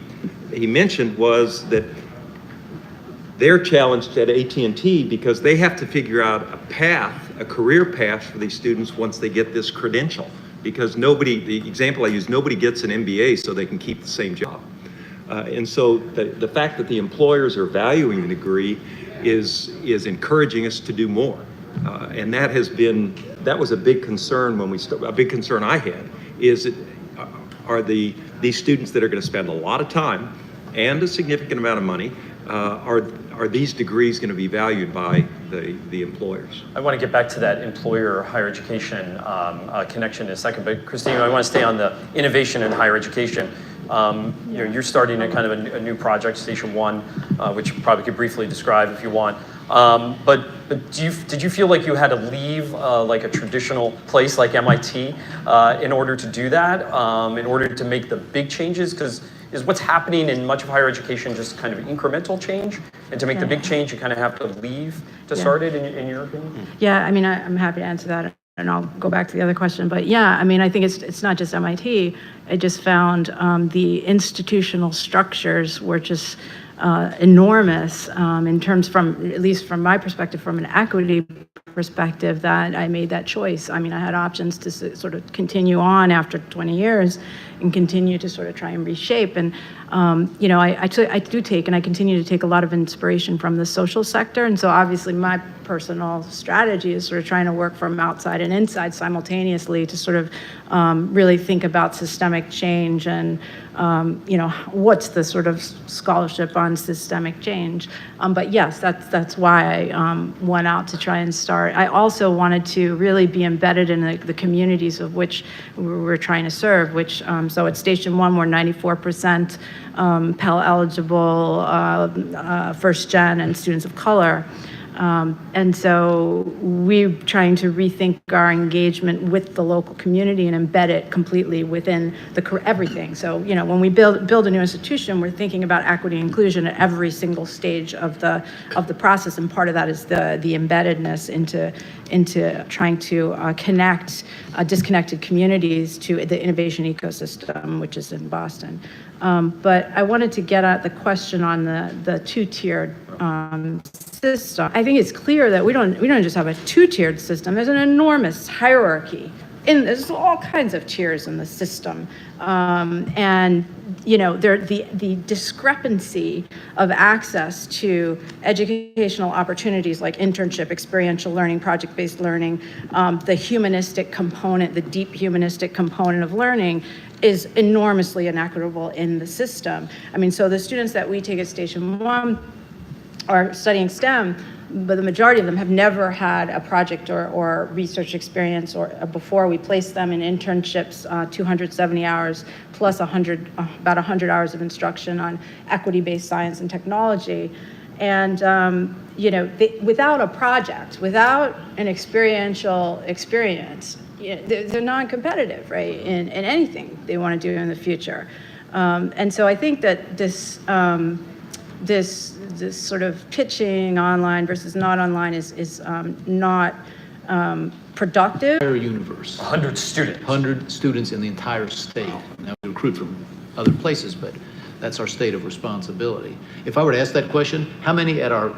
mentioned was that they're challenged at AT&T because they have to figure out a path, a career path for these students once they get this credential. Because the example I use, nobody gets an MBA so they can keep the same job. And so the fact that the employers are valuing the degree is encouraging us to do more. And that was a big concern when we started, a big concern I had, is are these students that are going to spend a lot of time and a significant amount of money, are these degrees going to be valued by the employers. I want to get back to that employer higher education connection in a second, but Christine, I want to stay on the innovation in higher education. You're starting a kind of a new project, Station One, which you probably could briefly describe if you want. But did you feel like you had to leave like a traditional place like MIT in order to do that, in order to make the big changes? Because is what's happening in much of higher education just kind of incremental change? And to make the big change, you kind of have to leave to start it, in your opinion? Yeah, I mean, I'm happy to answer that, and I'll go back to the other question. But yeah, I mean, I think it's not just MIT. I just found the institutional structures were just enormous in terms from, at least from my perspective, from an equity perspective, that I made that choice. I mean, I had options to sort of continue on after 20 years and continue to sort of try and reshape. And, I do take, and I continue to take a lot of inspiration from the social sector. And so obviously my personal strategy is sort of trying to work from outside and inside simultaneously to sort of really think about systemic change and, what's the sort of scholarship on systemic change. But yes, that's why I went out to try and start. I also wanted to really be embedded in the communities of which we're trying to serve, which, so at Station One, we're 94% Pell eligible, first gen and students of color. And so we're trying to rethink our engagement with the local community and embed it completely within everything. So, when we build a new institution, we're thinking about equity and inclusion at every single stage of the process. And part of that is the embeddedness into trying to connect disconnected communities to the innovation ecosystem, which is in Boston. But I wanted to get at the question on the two-tiered system. I think it's clear that we don't just have a two-tiered system. There's an enormous hierarchy. There's all kinds of tiers in the system, and the discrepancy of access to educational opportunities like internship, experiential learning, project-based learning, the humanistic component, the deep humanistic component of learning, is enormously inequitable in the system. I mean, so the students that we take at Station One are studying STEM, but the majority of them have never had a project or research experience, or before we place them in internships, 270 hours plus about 100 hours of instruction on equity-based science and technology. And without a project, without an experiential experience, they're non-competitive, right, in anything they want to do in the future. And so I think that this sort of pitching online versus not online is not productive. Entire universe. 100 students. 100 students in the entire state. Now, we recruit from other places, but that's our state of responsibility. If I were to ask that question, how many at our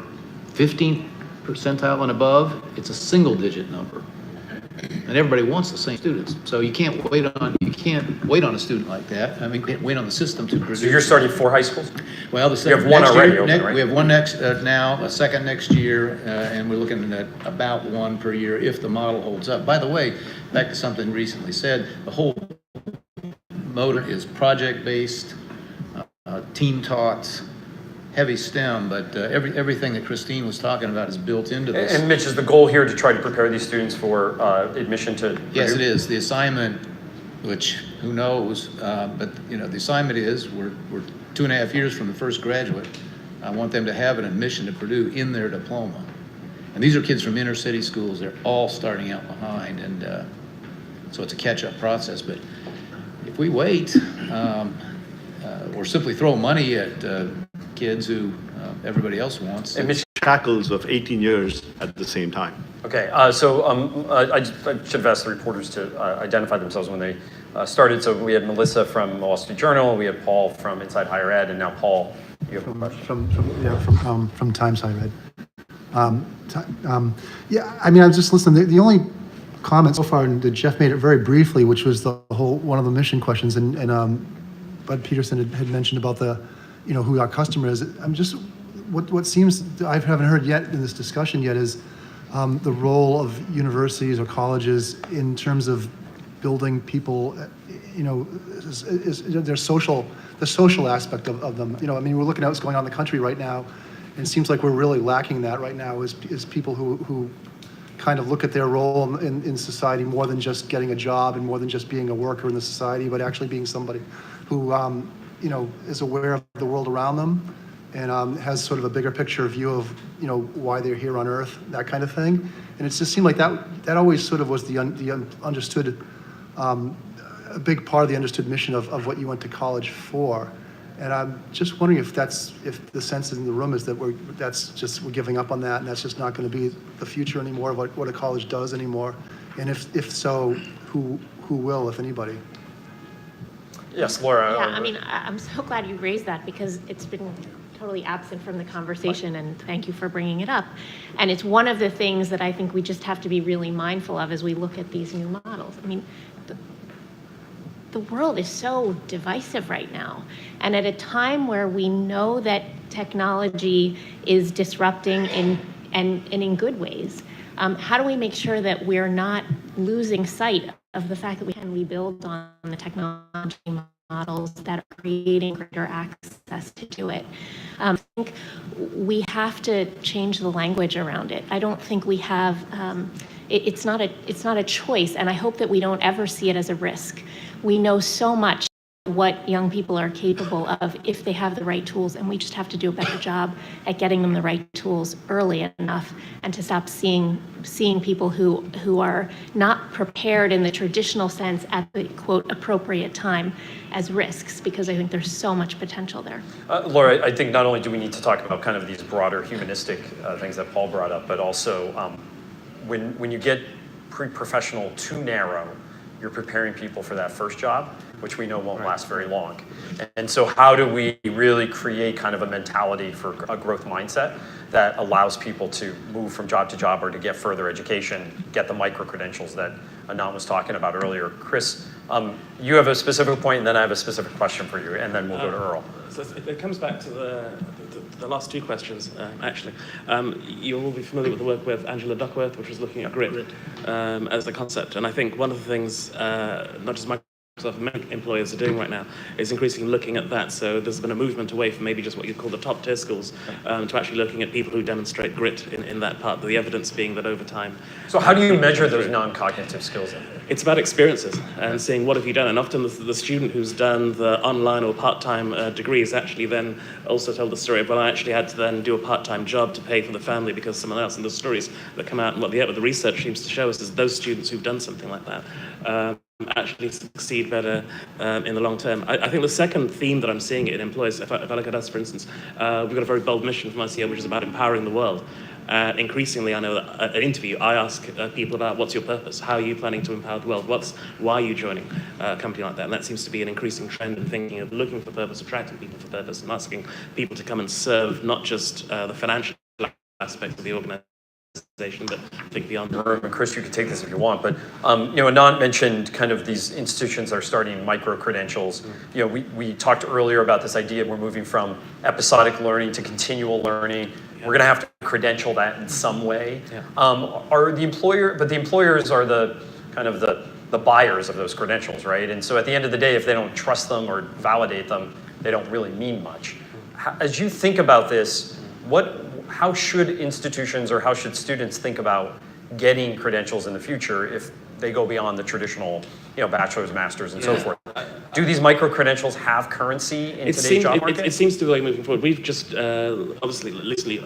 15th percentile and above? It's a single-digit number. And everybody wants the same students. So you can't wait on a student like that. I mean, you can't wait on the system to produce. So you're starting 4 high schools? Well, you have one already open, right? We have one next now, a second next year, and we're looking at about one per year if the model holds up. By the way, back to something recently said, the whole motor is project-based, team-taught, heavy STEM, but everything that Christine was talking about is built into this. And Mitch, is the goal here to try to prepare these students for admission to Purdue? Yes, it is. The assignment, which who knows, but the assignment is we're 2.5 years from the first graduate. I want them to have an admission to Purdue in their diploma. And these are kids from inner city schools. They're all starting out behind, and so it's a catch-up process. But if we wait, or simply throw money at kids who everybody else wants. And shackles of 18 years at the same time. Okay, so I should have asked the reporters to identify themselves when they started. So we had Melissa from Wall Street Journal, we had Paul from Inside Higher Ed, and now Paul, you have a question. From Times Higher Ed. Yeah, I mean, I was just listening. The only comment so far, and Jeff made it very briefly, which was the whole one of the mission questions, and Bud Peterson had mentioned about the, who our customer is. I'm just, what seems, I haven't heard yet in this discussion yet is the role of universities or colleges in terms of building people, the social aspect of them. I mean, we're looking at what's going on in the country right now, And it seems like we're really lacking that right now is people who kind of look at their role in society more than just getting a job and more than just being a worker in the society, but actually being somebody who, is aware of the world around them and has sort of a bigger picture view of, why they're here on Earth, that kind of thing. And it just seemed like that always sort of was the understood, a big part of the understood mission of what you went to college for. And I'm just wondering if the sense in the room is that we're giving up on that, and that's just not going to be the future anymore of what a college does anymore. And if so, who will, if anybody? Yes, Laura. Yeah, I mean, I'm so glad you raised that because it's been totally absent from the conversation, and thank you for bringing it up. And it's one of the things that I think we just have to be really mindful of as we look at these new models. I mean, the world is so divisive right now. And at a time where we know that technology is disrupting and in good ways, how do we make sure that we're not losing sight of the fact that we can rebuild on the technology models that are creating greater access to do it? I think we have to change the language around it. I don't think we have, it's not a choice, and I hope that we don't ever see it as a risk. We know so much what young people are capable of if they have the right tools, and we just have to do a better job at getting them the right tools early enough, and to stop seeing people who are not prepared in the traditional sense at the quote appropriate time as risks, because I think there's so much potential there. Laura, I think not only do we need to talk about kind of these broader humanistic things that Paul brought up, but also when you get pre-professional too narrow, you're preparing people for that first job, which we know won't last very long. And so how do we really create kind of a mentality for a growth mindset that allows people to move from job to job or to get further education, get the micro-credentials that Anant was talking about earlier? Chris, you have a specific point, and then I have a specific question for you, and then we'll go to Earl. So it comes back to the last two questions, actually. You'll all be familiar with the work with Angela Duckworth, which was looking at grit as the concept. And I think one of the things, not just Microsoft, many employers are doing right now is increasingly looking at that. So there's been a movement away from maybe just what you call the top tier schools to actually looking at people who demonstrate grit in that part, the evidence being that over time. So how do you measure those non-cognitive skills then? It's about experiences and seeing what have you done. And often the student who's done the online or part-time degrees actually then also tell the story of, well, I actually had to then do a part-time job to pay for the family because someone else. And the stories that come out and what the research seems to show us is those students who've done something like that actually succeed better in the long term. I think the second theme that I'm seeing in employers, if I look at us, for instance, we've got a very bold mission from ICL, which is about empowering the world. Increasingly, I know that at an interview, I ask people about what's your purpose? How are you planning to empower the world? Why are you joining a company like that? And that seems to be an increasing trend in thinking of looking for purpose, attracting people for purpose, and asking people to come and serve not just the financial aspect of the organization, but think beyond. And Chris, you can take this if you want, but Anant mentioned kind of these institutions that are starting micro-credentials. We talked earlier about this idea we're moving from episodic learning to continual learning. We're going to have to credential that in some way. The employers are the kind of the buyers of those credentials, right? And so at the end of the day, if they don't trust them or validate them, they don't really mean much. As you think about this, how should institutions or how should students think about getting credentials in the future if they go beyond the traditional, bachelor's, master's, and so forth? Do these micro-credentials have currency in today's job market? It seems to be moving forward. We've just obviously recently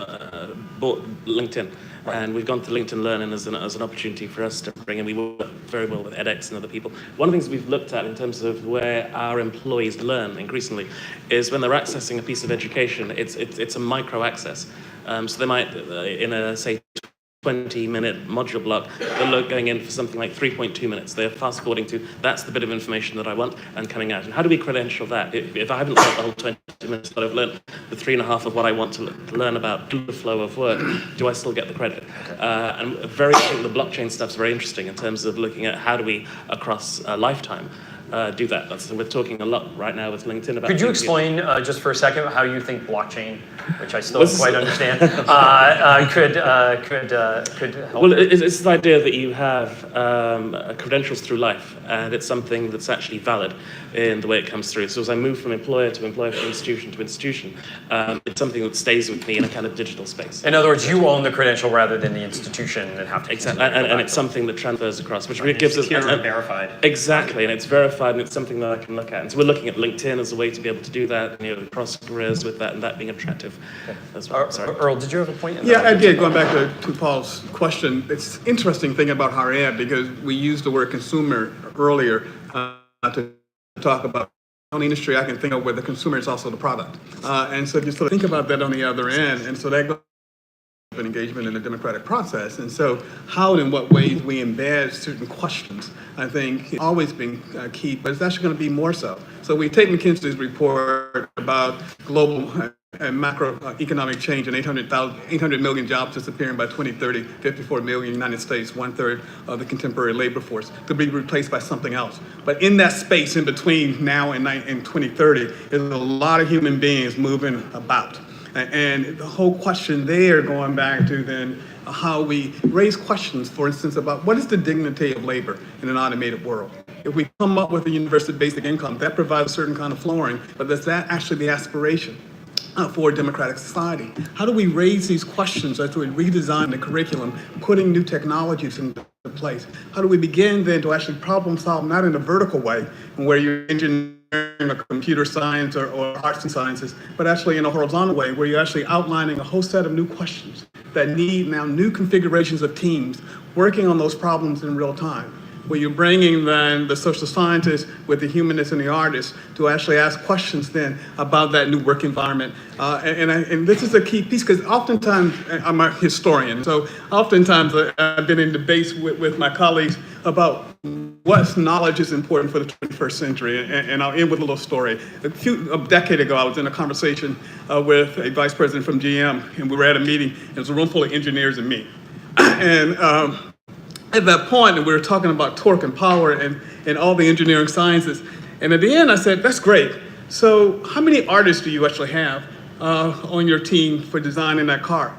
bought LinkedIn, and we've gone to LinkedIn Learning as an opportunity for us to bring in. We work very well with edX and other people. One of the things we've looked at in terms of where our employees learn increasingly is when they're accessing a piece of education, it's a micro access. So they might, in a, say, 20-minute module block, they're going in for something like 3.2 minutes. They're fast forwarding to, that's the bit of information that I want, and coming out. And how do we credential that? If I haven't learned the whole 20 minutes, but I've learned the 3.5 of what I want to learn about the flow of work, do I still get the credit? I think the blockchain stuff's very interesting in terms of looking at how do we, across a lifetime, do that. We're talking a lot right now with LinkedIn about. Could you things explain just for a second how you think blockchain, which I still Was- don't quite understand, could help? Well, it's the idea that you have credentials through life, and it's something that's actually valid in the way it comes through. So as I move from employer to employer, from institution to institution, it's something that stays with me in a kind of digital space. In other words, you own the credential rather than the institution and have to. Exactly, and it's something that transfers across, which really gives us secure and verified. Exactly, and it's verified, and it's something that I can look at. And so we're looking at LinkedIn as a way to be able to do that, across careers with that, and that being attractive as well. Sorry. Earl, did you have a point? Yeah, I did. Going back to Paul's question, it's interesting thing about higher ed because we used the word consumer earlier to talk about the only industry I can think of where the consumer is also the product. And so just sort of think about that on the other end. And so that goes to engagement in the democratic process. And so how and in what ways we embed certain questions, I think, always been key, but it's actually going to be more so. So we take McKinsey's report about global and macroeconomic change and 800 million jobs disappearing by 2030, 54 million in the United States, 1/3 of the contemporary labor force to be replaced by something else. But in that space in between now and 2030, there's a lot of human beings moving about. And the whole question there, going back to then how we raise questions, for instance, about what is the dignity of labor in an automated world? If we come up with a universal basic income, that provides a certain kind of flooring, but is that actually the aspiration for a democratic society? How do we raise these questions as we redesign the curriculum, putting new technologies into place? How do we begin then to actually problem solve, not in a vertical way, where you're engineering or computer science or arts and sciences, but actually in a horizontal way, where you're actually outlining a whole set of new questions that need now new configurations of teams working on those problems in real time, where you're bringing then the social scientists with the humanists and the artists to actually ask questions then about that new work environment. And this is a key piece, because oftentimes, I'm a historian, so oftentimes I've been in debates with my colleagues about what knowledge is important for the 21st century. And I'll end with a little story. A decade ago, I was in a conversation with a vice president from GM, and we were at a meeting, and it was a room full of engineers and me. And at that point, we were talking about torque and power and all the engineering sciences. And at the end, I said, that's great. So how many artists do you actually have on your team for designing that car?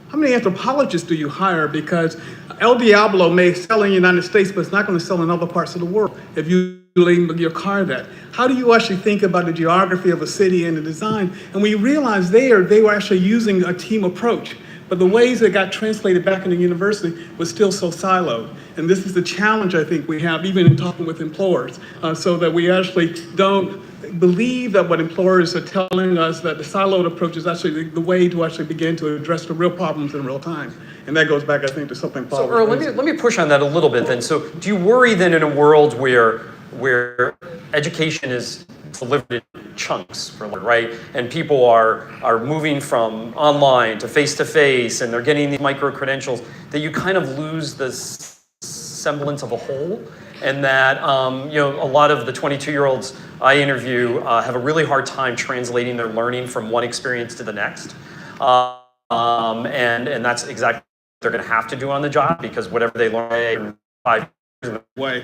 How many anthropologists do you hire? Because El Diablo may sell in the United States, but it's not going to sell in other parts of the world if you label your car that. How do you actually think about the geography of a city and the design? And we realized they were actually using a team approach. But the ways it got translated back in the university was still so siloed. And this is the challenge I think we have, even in talking with employers, so that we actually don't believe that what employers are telling us, that the siloed approach is actually the way to actually begin to address the real problems in real time. And that goes back, I think, to something Paul So Earl, let me push on that a little bit then. So do you worry then in a world where education is delivered in chunks, right? And people are moving from online to face, and they're getting these micro credentials, that you kind of lose this semblance of a whole, and that a lot of the 22-year-olds I interview have a really hard time translating their learning from one experience to the next, and that's exactly what they're going to have to do on the job, because whatever they learn in 5 years way,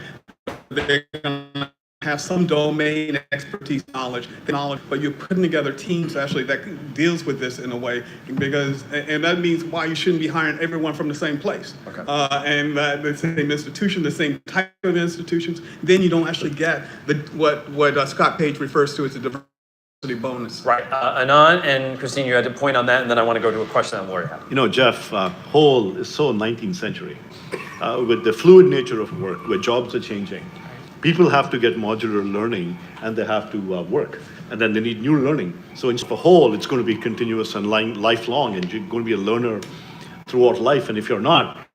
they're going to have some domain expertise knowledge, but you're putting together teams actually that deals with this in a way, and that means why you shouldn't be hiring everyone from the same place. Okay. And the same institution, the same type of institutions, then you don't actually get what Scott Page refers to as a diversity bonus. Right. Anand and Christine, you had a point on that, and then I want to go to a question that Lori had. You know, Jeff, whole is so 19th century. With the fluid nature of work, where jobs are changing, people have to get modular learning, and they have to work. And then they need new learning. So in the whole, it's going to be continuous and lifelong, and you're going to be a learner throughout life. And if you're not,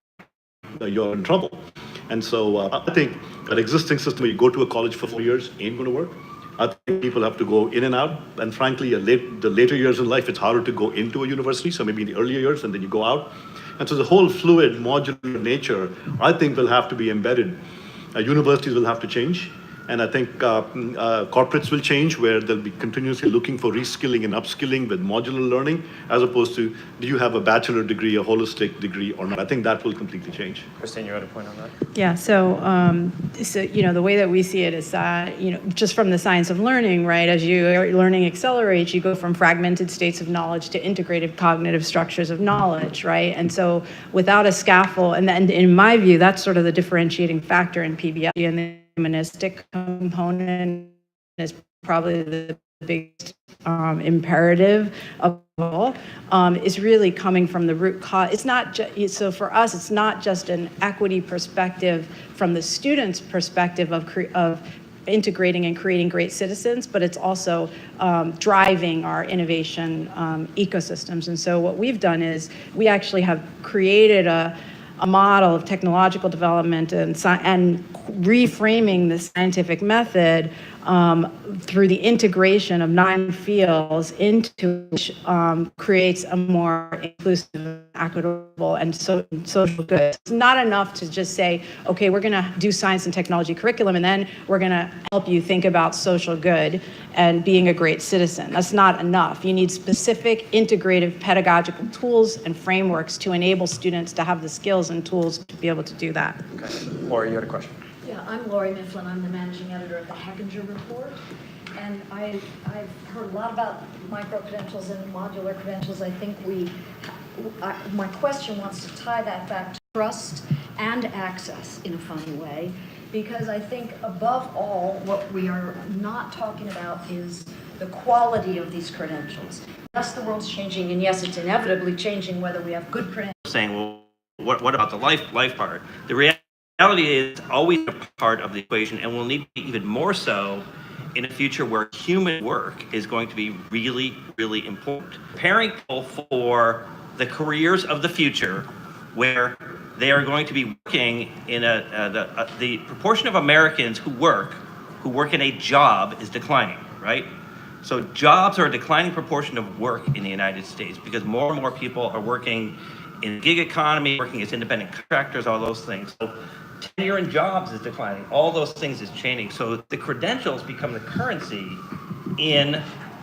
you're in trouble. And so I think that existing system where you go to a college for 4 years ain't going to work. I think people have to go in and out. And frankly, the later years in life, it's harder to go into a university. So maybe in the earlier years, and then you go out. And so the whole fluid, modular nature, I think, will have to be embedded. Universities will have to change. And I think corporates will change where they'll be continuously looking for reskilling and upskilling with modular learning, as opposed to, do you have a bachelor degree, a holistic degree or not? I think that will completely change. Christine, you had a point on that? Yeah, so the way that we see it is that, just from the science of learning, right, as your learning accelerates, you go from fragmented states of knowledge to integrated cognitive structures of knowledge, right? And so without a scaffold, and then in my view, that's sort of the differentiating factor in PBL, and the humanistic component is probably the biggest imperative of all, is really coming from the root cause. It's not so for us, it's not just an equity perspective from the student's perspective of integrating and creating great citizens, but it's also driving our innovation ecosystems. And so what we've done is we actually have created a model of technological development and reframing the scientific method through the integration of 9 fields into which creates a more inclusive, equitable, and social good. It's not enough to just say, okay, we're going to do science and technology curriculum, and then we're going to help you think about social good and being a great citizen. That's not enough. You need specific integrative pedagogical tools and frameworks to enable students to have the skills and tools to be able to do that. Okay. Laura, you had a question? Yeah, I'm Lori Mifflin. I'm the managing editor of the Hechinger Report. And I've heard a lot about micro-credentials and modular credentials. I think my question wants to tie that back to trust and access in a funny way, because I think above all, what we are not talking about is the quality of these credentials. Yes, the world's changing, and yes, it's inevitably changing whether we have good credentials. Saying, well, what about the life part? The reality is it's always a part of the equation, and will need to be even more so in a future where human work is going to be really, really important. Preparing people for the careers of the future, where they are going to be working in the proportion of Americans who work in a job is declining, right? So jobs are a declining proportion of work in the United States because more and more people are working in the gig economy, working as independent contractors, all those things. So tenure in jobs is declining. All those things is changing. So the credentials become the currency in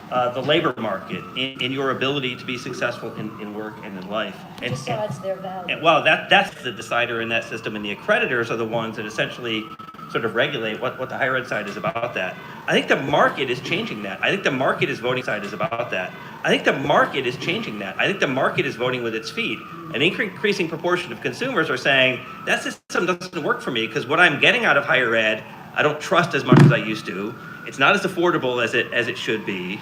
the labor market, in your ability to be successful in work and in life. And decides their value. And, well, that's the decider in that system, and the accreditors are the ones that essentially sort of regulate what the higher ed side is about that. I think the market is changing that. I think the market is voting side is about that. I think the market is changing that. I think the market is voting with its feet. An increasing proportion of consumers are saying, that system doesn't work for me because what I'm getting out of higher ed, I don't trust as much as I used to. It's not as affordable as it should be,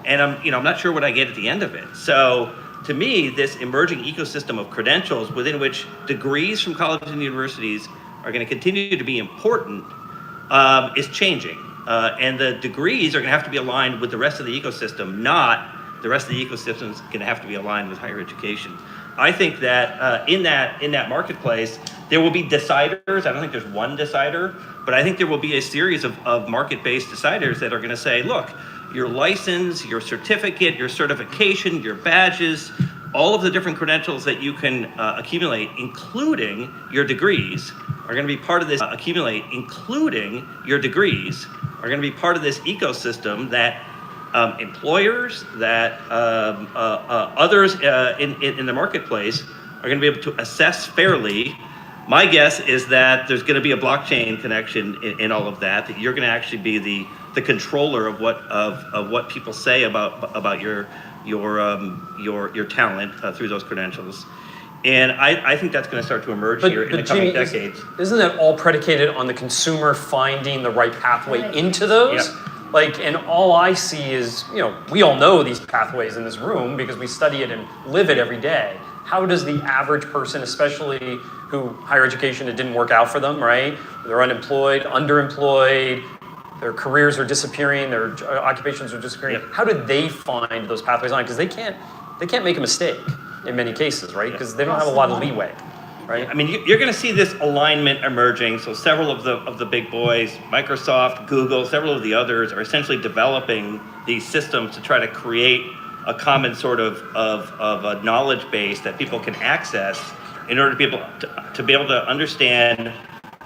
and I'm not sure what I get at the end of it. So to me, this emerging ecosystem of credentials within which degrees from colleges and universities are going to continue to be important is changing. And the degrees are going to have to be aligned with the rest of the ecosystem, not the rest of the ecosystem is going to have to be aligned with higher education. I think that in that marketplace, there will be deciders. I don't think there's one decider, but I think there will be a series of market-based deciders that are going to say, look, your license, your certificate, your certification, your badges, all of the different credentials that you can accumulate, including your degrees, are going to be part of this including your degrees, are going to be part of this ecosystem that employers, that others in the marketplace are going to be able to assess fairly. My guess is that there's going to be a blockchain connection in all of that. That you're going to actually be the controller of what people say about your talent through those credentials. And I think that's going to start to emerge here in the coming decades. Isn't that all predicated on the consumer finding the right pathway into those? Yep. And all I see is, we all know these pathways in this room because we study it and live it every day. How does the average person, especially who higher education, it didn't work out for them, right? They're unemployed, underemployed, their careers are disappearing, their occupations are disappearing. Yep. How do they find those pathways on? Because they can't make a mistake in many cases, right? Because they don't have a lot of leeway. Right. I mean, you're going to see this alignment emerging. So several of the big boys, Microsoft, Google, several of the others are essentially developing these systems to try to create a common sort of a knowledge base that people can access in order to be able to understand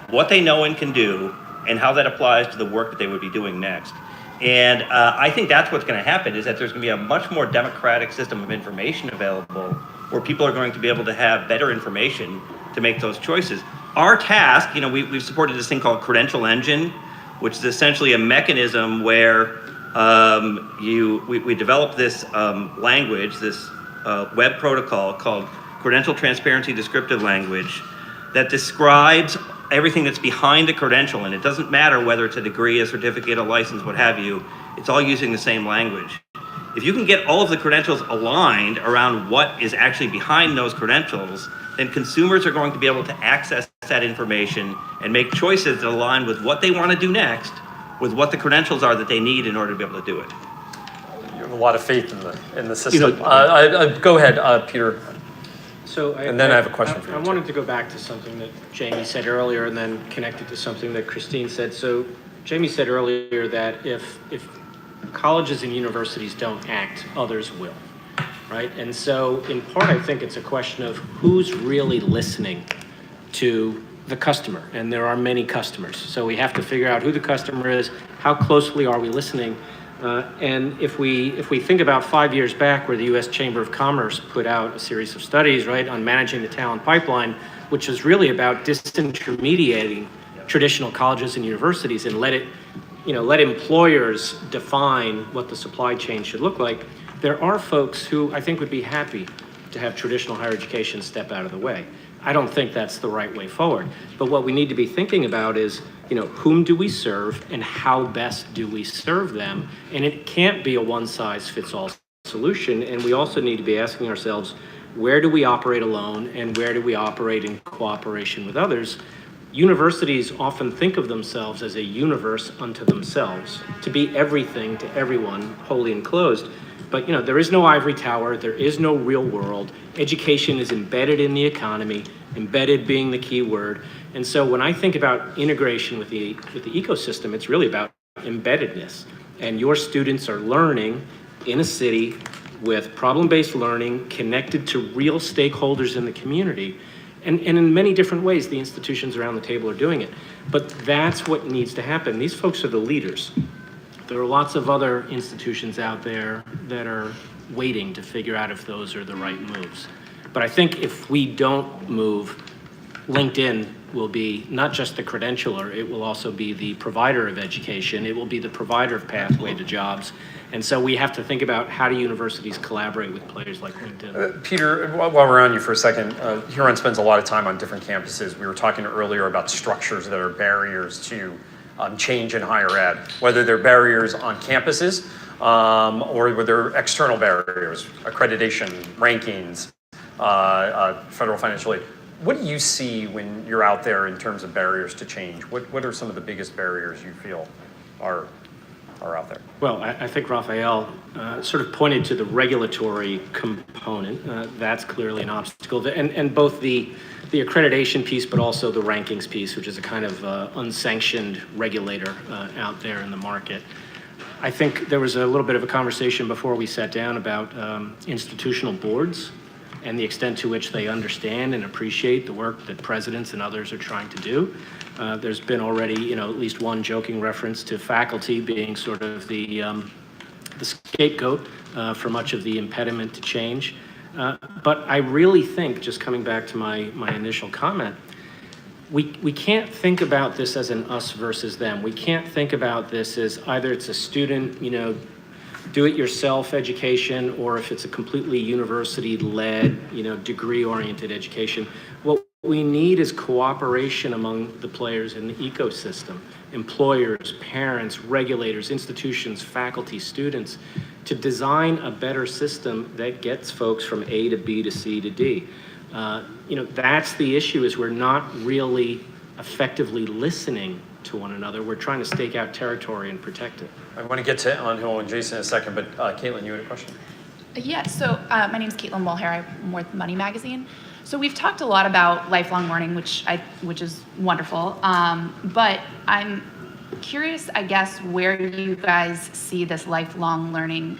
what they know and can do, and how that applies to the work that they would be doing next. And I think that's what's going to happen, is that there's going to be a much more democratic system of information available where people are going to be able to have better information to make those choices. Our task, we've supported this thing called Credential Engine, which is essentially a mechanism where we developed this language, this web protocol called Credential Transparency Descriptive Language, that describes everything that's behind a credential, and it doesn't matter whether it's a degree, a certificate, a license, what have you, it's all using the same language. If you can get all of the credentials aligned around what is actually behind those credentials, then consumers are going to be able to access that information and make choices that align with what they want to do next, with what the credentials are that they need in order to be able to do it. You have a lot of faith in the system. Go ahead, Peter. So I have a question for you. I wanted to go back to something that Jamie said earlier and then connect it to something that Christine said. So Jamie said earlier that if colleges and universities don't act, others will, right? And so in part, I think it's a question of who's really listening to the customer, and there are many customers. So we have to figure out who the customer is, how closely are we listening, and if we think about 5 years back, where the U.S. Chamber of Commerce put out a series of studies, right, on managing the talent pipeline, which was really about disintermediating traditional colleges and universities and let employers define what the supply chain should look like. There are folks who I think would be happy to have traditional higher education step out of the way. I don't think that's the right way forward. But what we need to be thinking about is, whom do we serve and how best do we serve them? And it can't be a one-size-fits-all solution. And we also need to be asking ourselves, where do we operate alone and where do we operate in cooperation with others? Universities often think of themselves as a universe unto themselves, to be everything to everyone, wholly enclosed. But there is no ivory tower, there is no real world. Education is embedded in the economy, embedded being the key word. And so when I think about integration with the ecosystem, it's really about embeddedness. And your students are learning in a city with problem-based learning connected to real stakeholders in the community. And in many different ways, the institutions around the table are doing it. But that's what needs to happen. These folks are the leaders. There are lots of other institutions out there that are waiting to figure out if those are the right moves. But I think if we don't move, LinkedIn will be not just the credentialer, it will also be the provider of education. It will be the provider of pathway to jobs. And so we have to think about how do universities collaborate with players like LinkedIn. Peter, while we're on you for a second, Huron spends a lot of time on different campuses. We were talking earlier about structures that are barriers to change in higher ed, whether they're barriers on campuses or whether they're external barriers, accreditation, rankings, federal financial aid. What do you see when you're out there in terms of barriers to change? What are some of the biggest barriers you feel are out there? Well, I think Raphael sort of pointed to the regulatory component. That's clearly an obstacle. And both the accreditation piece, but also the rankings piece, which is a kind of unsanctioned regulator out there in the market. I think there was a little bit of a conversation before we sat down about institutional boards and the extent to which they understand and appreciate the work that presidents and others are trying to do. There's been already, at least one joking reference to faculty being sort of the scapegoat for much of the impediment to change. But I really think, just coming back to my initial comment, we can't think about this as an us versus them. We can't think about this as either it's a student, do-it-yourself education, or if it's a completely university-led, degree-oriented education. What we need is cooperation among the players in the ecosystem, employers, parents, regulators, institutions, faculty, students, to design a better system that gets folks from A to B to C to D. That's the issue, is we're not really effectively listening to one another. We're trying to stake out territory and protect it. I want to get to Anil and Jason in a second, but Caitlin, you had a question? Yeah, so my name is Caitlin Mulhair. I'm with Money Magazine. So we've talked a lot about lifelong learning, which is wonderful. But I'm curious, I guess, where you guys see this lifelong learning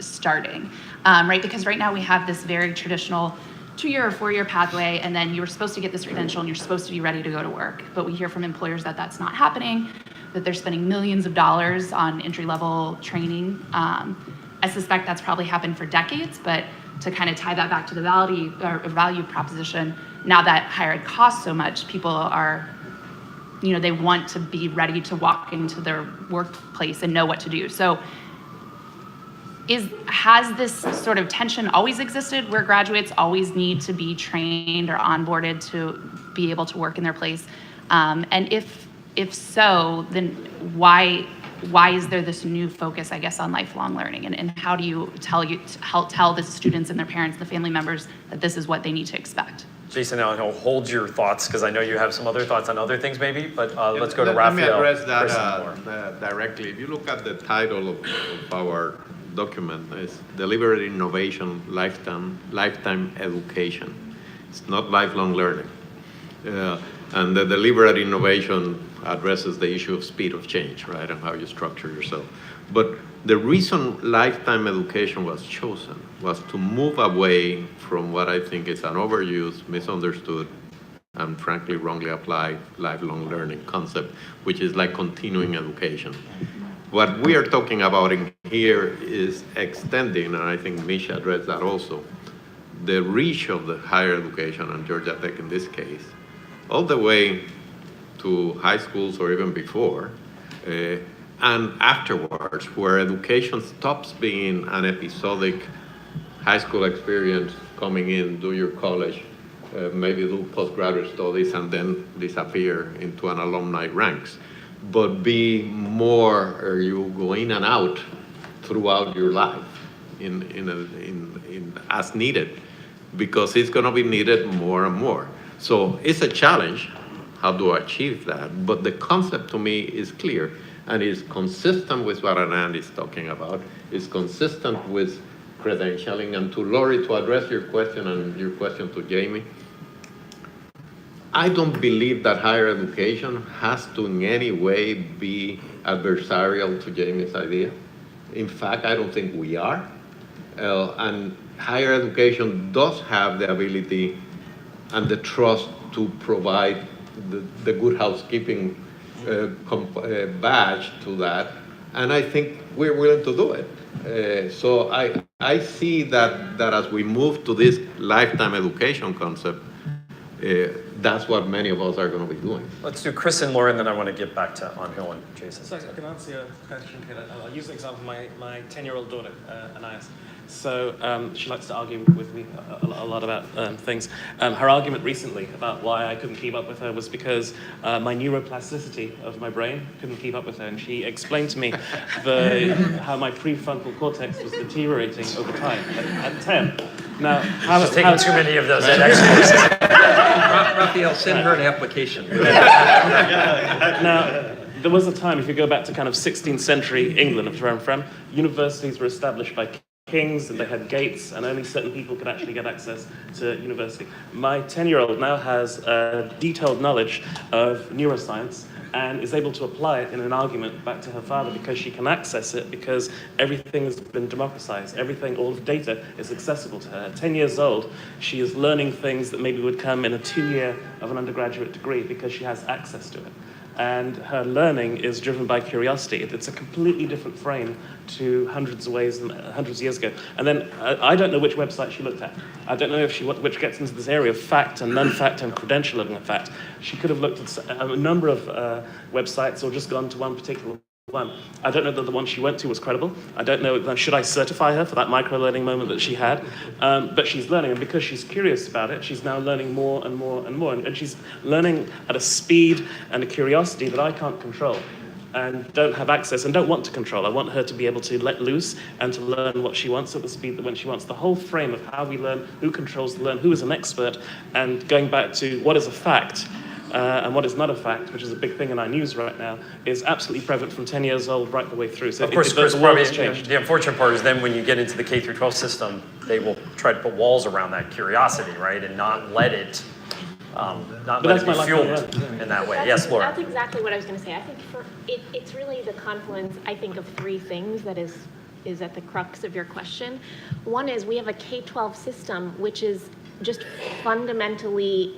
starting, right? Because right now we have this very traditional 2-year or 4-year pathway, and then you're supposed to get this credential and you're supposed to be ready to go to work. But we hear from employers that that's not happening, that they're spending millions of dollars on entry-level training. I suspect that's probably happened for decades, but to kind of tie that back to the value proposition, now that higher ed costs so much, people are, they want to be ready to walk into their workplace and know what to do. So has this sort of tension always existed where graduates always need to be trained or onboarded to be able to work in their place? And if so, then why is there this new focus, I guess, on lifelong learning? And how do you tell the students and their parents, the family members, that this is what they need to expect? Jason, I'll hold your thoughts because I know you have some other thoughts on other things maybe, but let's go to Raphael. Let me address that directly. If you look at the title of our document, it's Deliberate Innovation, Lifetime Education. It's not lifelong learning. And the deliberate innovation addresses the issue of speed of change, right, and how you structure yourself. But the reason lifetime education was chosen was to move away from what I think is an overused, misunderstood, and frankly wrongly applied lifelong learning concept, which is like continuing education. What we are talking about in here is extending, and I think Misha addressed that also, the reach of the higher education, and Georgia Tech in this case, all the way to high schools or even before, and afterwards, where education stops being an episodic high school experience, coming in, do your college, maybe do postgraduate studies, and then disappear into an alumni ranks, but be more, or you go in and out throughout your life in as needed, because it's going to be needed more and more. So it's a challenge. How do I achieve that? But the concept to me is clear and is consistent with what Anand is talking about. It's consistent with credentialing. And to Lori, to address your question and your question to Jamie, I don't believe that higher education has to in any way be adversarial to Jamie's idea. In fact, I don't think we are. And higher education does have the ability and the trust to provide the good housekeeping badge to that, and I think we're willing to do it. So I see that as we move to this lifetime education concept, that's what many of us are going to be doing. Let's do Chris and Lauren, then I want to get back to Angel and Jason. So I can answer your question here. I'll use an example of my 10-year-old daughter, Anais. So she likes to argue with me a lot about things. Her argument recently about why I couldn't keep up with her was because my neuroplasticity of my brain couldn't keep up with her. And she explained to me how my prefrontal cortex was deteriorating over time at 10. Now, She's taking too many of those edX courses. Raphael, send her an application. Now, there was a time, if you go back to kind of 16th century England, of where I'm from, universities were established by kings, and they had gates, and only certain people could actually get access to university. My 10-year-old now has detailed knowledge of neuroscience and is able to apply it in an argument back to her father because she can access it, because everything has been democratized. Everything, all the data is accessible to her. At 10 years old, she is learning things that maybe would come in a 2-year of an undergraduate degree because she has access to it. And her learning is driven by curiosity. It's a completely different frame to hundreds of years ago. And then I don't know which website she looked at. I don't know if which gets into this area of fact and non-fact and credentialing of fact. She could have looked at a number of websites or just gone to one particular one. I don't know that the one she went to was credible. I don't know, should I certify her for that micro-learning moment that she had? But she's learning, and because she's curious about it, she's now learning more and more and more. And she's learning at a speed and a curiosity that I can't control and don't have access and don't want to control. I want her to be able to let loose and to learn what she wants at the speed that when she wants. The whole frame of how we learn, who controls the learn, who is an expert, and going back to what is a fact, and what is not a fact, which is a big thing in our news right now, is absolutely prevalent from 10 years old right the way through. So of course, Chris, the world has changed. The unfortunate part is then when you get into the K-12 system, they will try to put walls around that curiosity, right, and not let it, be fueled in that way. Yes, Laura. That's exactly what I was going to say. I think it's really the confluence, I think, of three things that is at the crux of your question. One is we have a K-12 system which is just fundamentally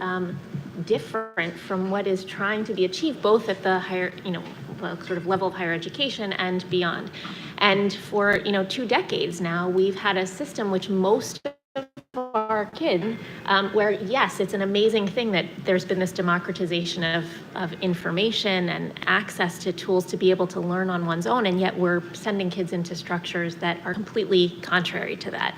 different from what is trying to be achieved both at the higher, sort of level of higher education and beyond. And for, 2 decades now, we've had a system which most of our kids, where yes, it's an amazing thing that there's been this democratization of information and access to tools to be able to learn on one's own, and yet we're sending kids into structures that are completely contrary to that.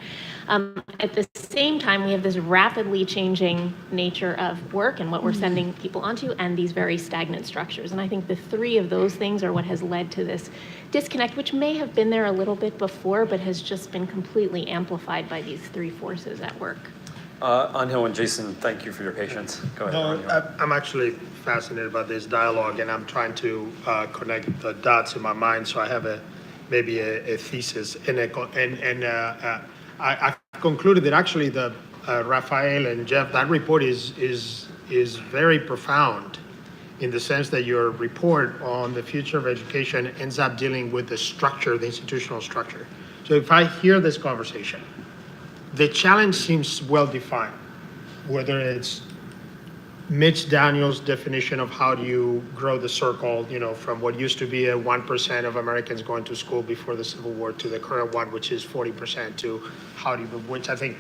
At the same time, we have this rapidly changing nature of work and what we're sending people onto, and these very stagnant structures. And I think the 3 of those things are what has led to this disconnect, which may have been there a little bit before, but has just been completely amplified by these 3 forces at work. Anhil and Jason, thank you for your patience. Go ahead. No, I'm actually fascinated by this dialogue, and I'm trying to connect the dots in my mind. So I have maybe a thesis, and I concluded that actually the Rafael and Jeff, that report is very profound, in the sense that your report on the future of education ends up dealing with the structure, the institutional structure. So if I hear this conversation, the challenge seems well defined, whether it's Mitch Daniels' definition of how do you grow the circle, from what used to be a 1% of Americans going to school before the Civil War to the current one, which is 40%, to how do you, which I think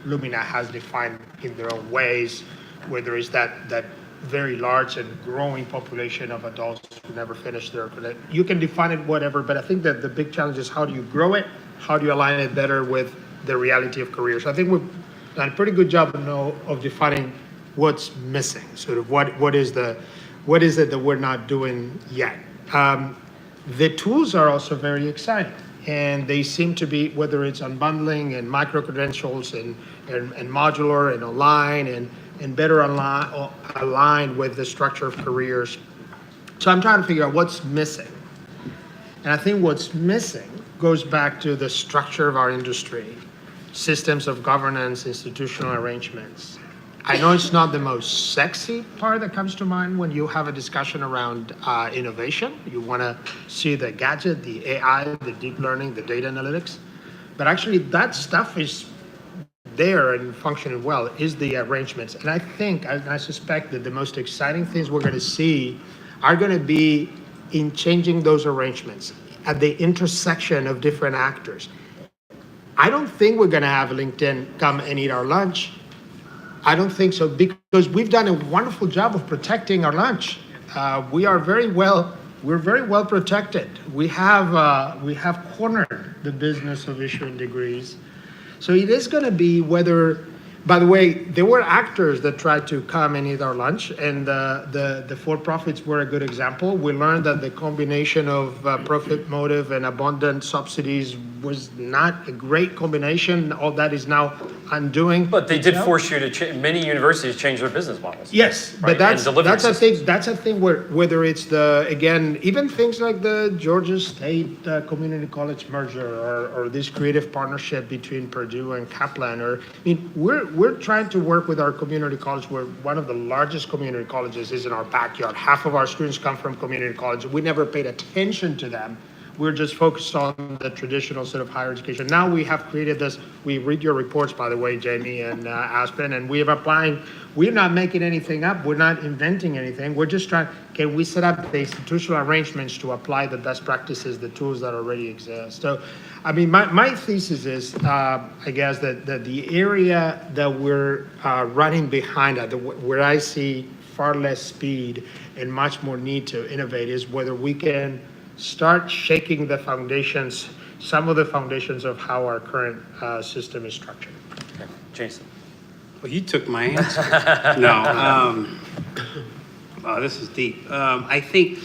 Lumina has defined in their own ways, where there is that very large and growing population of adults who never finish their career. You can define it whatever, but I think that the big challenge is how do you grow it? How do you align it better with the reality of careers? I think we've done a pretty good job of defining what's missing, sort of what is it that we're not doing yet. The tools are also very exciting, and they seem to be, whether it's unbundling and micro-credentials and modular and online and better aligned with the structure of careers. So I'm trying to figure out what's missing. And I think what's missing goes back to the structure of our industry, systems of governance, institutional arrangements. I know it's not the most sexy part that comes to mind when you have a discussion around innovation. You want to see the gadget, the AI, the deep learning, the data analytics. But actually that stuff is there and functioning well, is the arrangements. And I think, and I suspect that the most exciting things we're going to see are going to be in changing those arrangements at the intersection of different actors. I don't think we're going to have LinkedIn come and eat our lunch. I don't think so, because we've done a wonderful job of protecting our lunch. We're very well protected. We have cornered the business of issuing degrees. So it is going to be whether, by the way, there were actors that tried to come and eat our lunch, and the for-profits were a good example. We learned that the combination of profit motive and abundant subsidies was not a great combination. All that is now undoing. But they did force you to many universities change their business models. Yes, right? but that's a thing where, whether it's even things like the Georgia State Community College merger or this creative partnership between Purdue and Kaplan, we're trying to work with our community college, where one of the largest community colleges is in our backyard. Half of our students come from community college. We never paid attention to them. We're just focused on the traditional sort of higher education. Now we have created this, we read your reports, by the way, Jamie and Aspen, and we have applying, we're not making anything up, we're not inventing anything, we're just trying, can we set up the institutional arrangements to apply the best practices, the tools that already exist? So, I mean, my thesis is, I guess, that the area that we're running behind at, where I see far less speed and much more need to innovate, is whether we can start shaking the foundations, some of the foundations of how our current system is structured. Okay. Jason. Well, you took my answer. No. This is deep. I think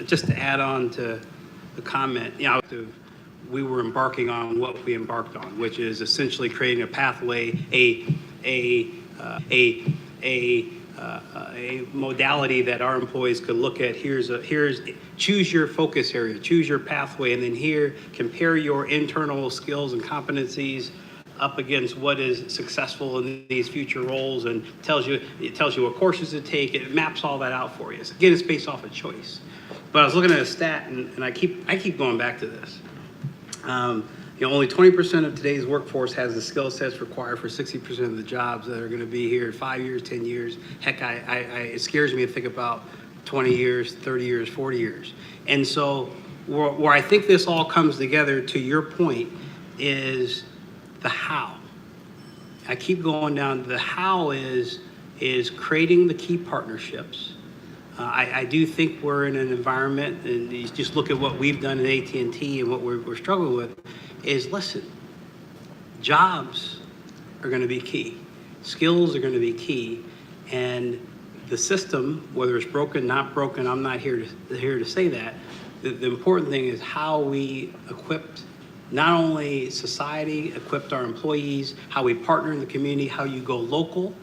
just to add on to the comment, we were embarking on what we embarked on, which is essentially creating a pathway, a modality that our employees could look at. Here's choose your focus area, choose your pathway, and then here compare your internal skills and competencies up against what is successful in these future roles, and it tells you what courses to take. It maps all that out for you. So again, it's based off of choice. But I was looking at a stat, and I keep going back to this. only 20% of today's workforce has the skill sets required for 60% of the jobs that are going to be here in 5 years, 10 years. Heck, it scares me to think about 20 years, 30 years, 40 years. And so where I think this all comes together, to your point, is the how. I keep going down. The how is creating the key partnerships. I do think we're in an environment, and you just look at what we've done at AT&T and what we're struggling with, is listen, jobs are going to be key. Skills are going to be key. And the system, whether it's broken, not broken, I'm not here to say that. The important thing is how we equipped not only society, equipped our employees, how we partner in the community, how you go local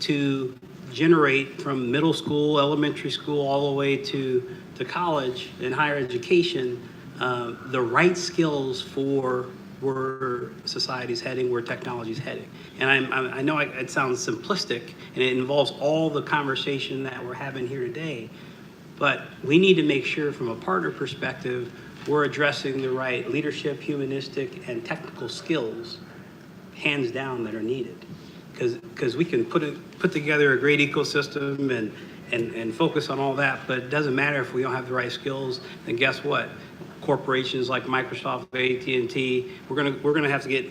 to generate from middle school, elementary school, all the way to college and higher education, the right skills for where society's heading, where technology's heading. And I know it sounds simplistic, and it involves all the conversation that we're having here today, but we need to make sure from a partner perspective, we're addressing the right leadership, humanistic, and technical skills, hands down, that are needed. Because we can put together a great ecosystem and focus on all that, but it doesn't matter if we don't have the right skills. Then guess what? Corporations like Microsoft, AT&T, we're gonna have to get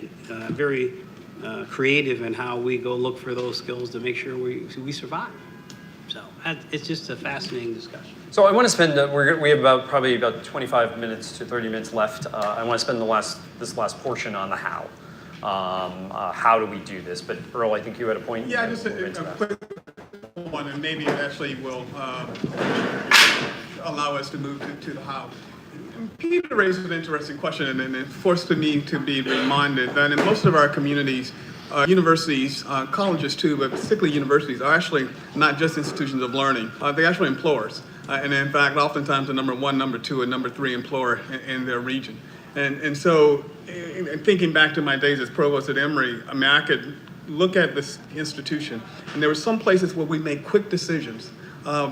very creative in how we go look for those skills to make sure we survive. So it's just a fascinating discussion. So I want to spend, we have probably about 25 minutes to 30 minutes left. I want to spend this last portion on the how. How do we do this? But Earl, I think you had a point. Yeah, just a quick one, and maybe it actually will allow us to move to the how. Peter raised an interesting question, and it forced me to be reminded that in most of our communities, universities, colleges too, but particularly universities, are actually not just institutions of learning. They're actually employers. And in fact, oftentimes the number one, number two, and number three employer in their region. And so, thinking back to my days as provost at Emory, I mean, I could look at this institution, and there were some places where we made quick decisions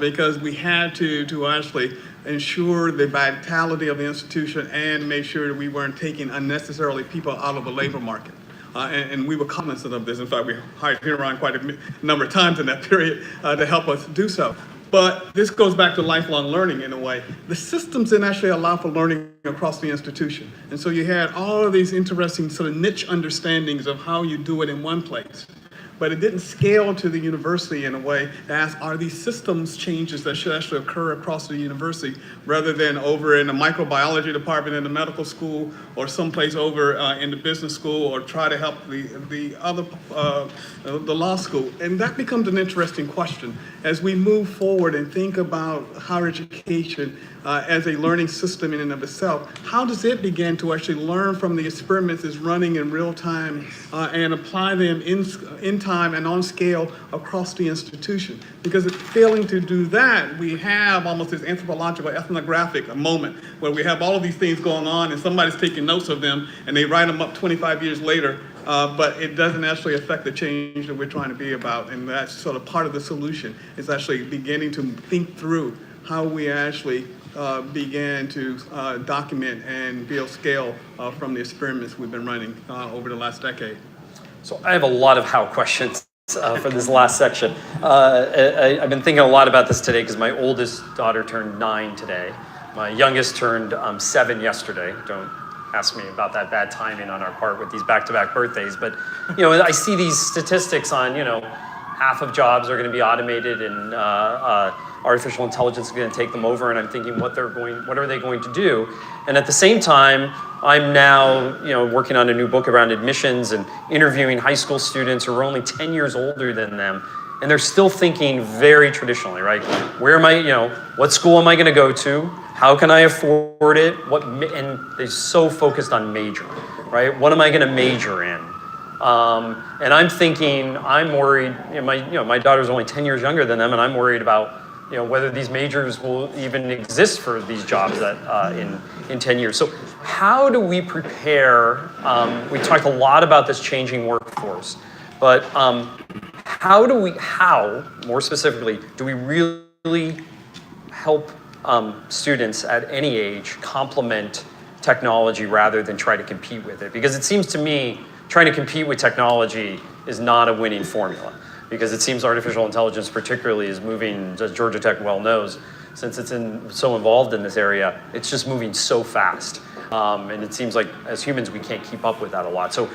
because we had to actually ensure the vitality of the institution and make sure that we weren't taking unnecessarily people out of the labor market. And we were cognizant of this. In fact, we hired Huron quite a number of times in that period to help us do so. But this goes back to lifelong learning in a way. The systems didn't actually allow for learning across the institution. And so you had all of these interesting sort of niche understandings of how you do it in one place. But it didn't scale to the university in a way to ask, are these systems changes that should actually occur across the university rather than over in the microbiology department in the medical school or someplace over in the business school, or try to help the law school. And that becomes an interesting question as we move forward and think about higher education as a learning system in and of itself. How does it begin to actually learn from the experiments it's running in real time and apply them in time and on scale across the institution? Because it's failing to do that, we have almost this anthropological, ethnographic moment where we have all of these things going on and somebody's taking notes of them and they write them up 25 years later, but it doesn't actually affect the change that we're trying to be about. And that's sort of part of the solution, is actually beginning to think through how we actually began to document and build scale from the experiments we've been running over the last decade. So I have a lot of how questions for this last section. I've been thinking a lot about this today because my oldest daughter turned 9 today. My youngest turned 7 yesterday. Don't ask me about that bad timing on our part with these back-to-back birthdays. But, I see these statistics on, half of jobs are going to be automated and artificial intelligence is going to take them over, and I'm thinking what are they going to do? And at the same time, I'm now working on a new book around admissions and interviewing high school students who are only 10 years older than them, and they're still thinking very traditionally, right? Where am I, what school am I going to go to? How can I afford it? And they're so focused on major, right? What am I going to major in? And I'm thinking, I'm worried, my daughter's only 10 years younger than them, and I'm worried about whether these majors will even exist for these jobs that in 10 years. So how do we prepare? We talked a lot about this changing workforce, but how more specifically, do we really help students at any age complement technology rather than try to compete with it. Because it seems to me trying to compete with technology is not a winning formula. Because it seems artificial intelligence particularly is moving, as Georgia Tech well knows, since it's so involved in this area, it's just moving so fast. And it seems like as humans, we can't keep up with that a lot. So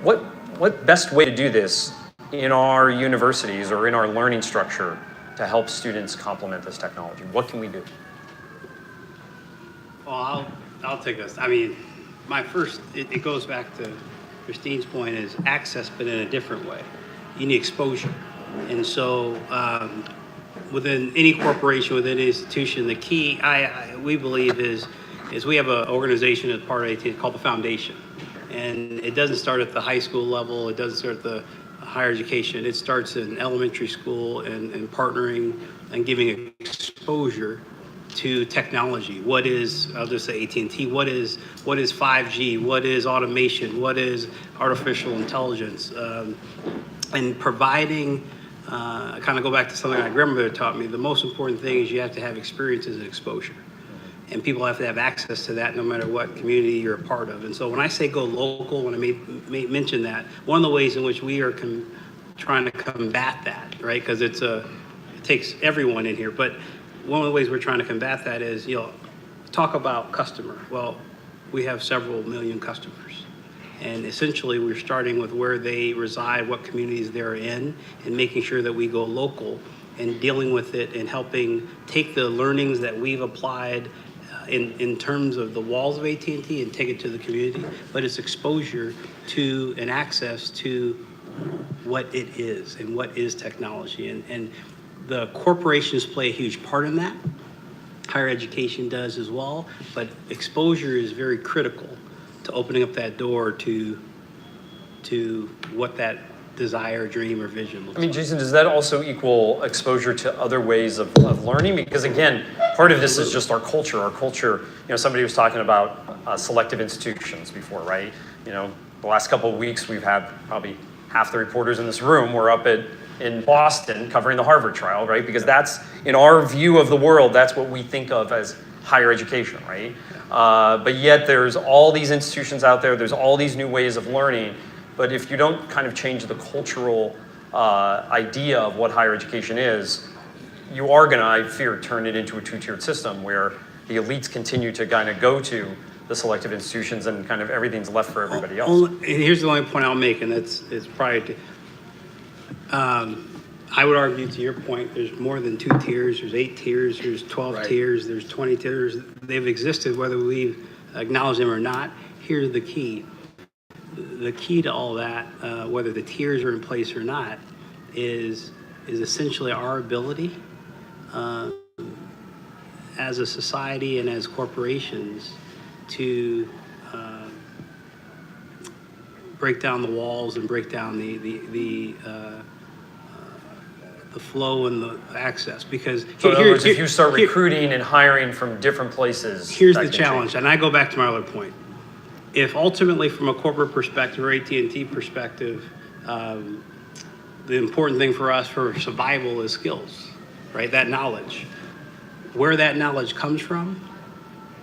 what best way to do this in our universities or in our learning structure to help students complement this technology? What can we do? Well, I'll take this. I mean, it goes back to Christine's point, is access, but in a different way. You need exposure. And so within any corporation, within any institution, the key, we believe, is we have an organization as part of AT called the Foundation. And it doesn't start at the high school level. It doesn't start at the higher education. It starts in elementary school and partnering and giving exposure to technology. What is, I'll just say AT&T, what is 5G? What is automation? What is artificial intelligence? And providing, I kind of go back to something my grandmother taught me, the most important thing is you have to have experiences and exposure. And people have to have access to that no matter what community you're a part of. And so when I say go local, when I mention that, one of the ways in which we are trying to combat that, right? Because it takes everyone in here, but one of the ways we're trying to combat that is, talk about customer. Well, we have several million customers. And essentially we're starting with where they reside, what communities they're in, and making sure that we go local and dealing with it and helping take the learnings that we've applied in terms of the walls of AT&T and take it to the community, but it's exposure to and access to what it is and what is technology. And the corporations play a huge part in that. Higher education does as well, but exposure is very critical to opening up that door to what that desire, dream, or vision looks like. Jason, does that also equal exposure to other ways of learning? Because again, part of this is just our culture. Our culture, somebody was talking about selective institutions before, right? The last couple of weeks, we've had probably half the reporters in this room were up in Boston covering the Harvard trial, right? Because that's, in our view of the world, that's what we think of as higher education, right? But yet there's all these institutions out there, there's all these new ways of learning, but if you don't kind of change the cultural idea of what higher education is, you are gonna, I fear, turn it into a two-tiered system where the elites continue to kind of go to the selective institutions and kind of everything's left for everybody else. And here's the only point I'll make, and it's probably, I would argue to your point, there's more than 2 tiers, there's 8 tiers, there's 12 tiers, there's 20 tiers. They've existed whether we've acknowledged them or not. Here's the key. The key to all that, whether the tiers are in place or not, is essentially our ability as a society and as corporations to break down the walls and break down the flow and the access. Because so in other words, if you start recruiting and hiring from different places, here's the challenge, and I go back to my other point. If ultimately, from a corporate perspective or AT&T perspective, the important thing for us for survival is skills, right? That knowledge. Where that knowledge comes from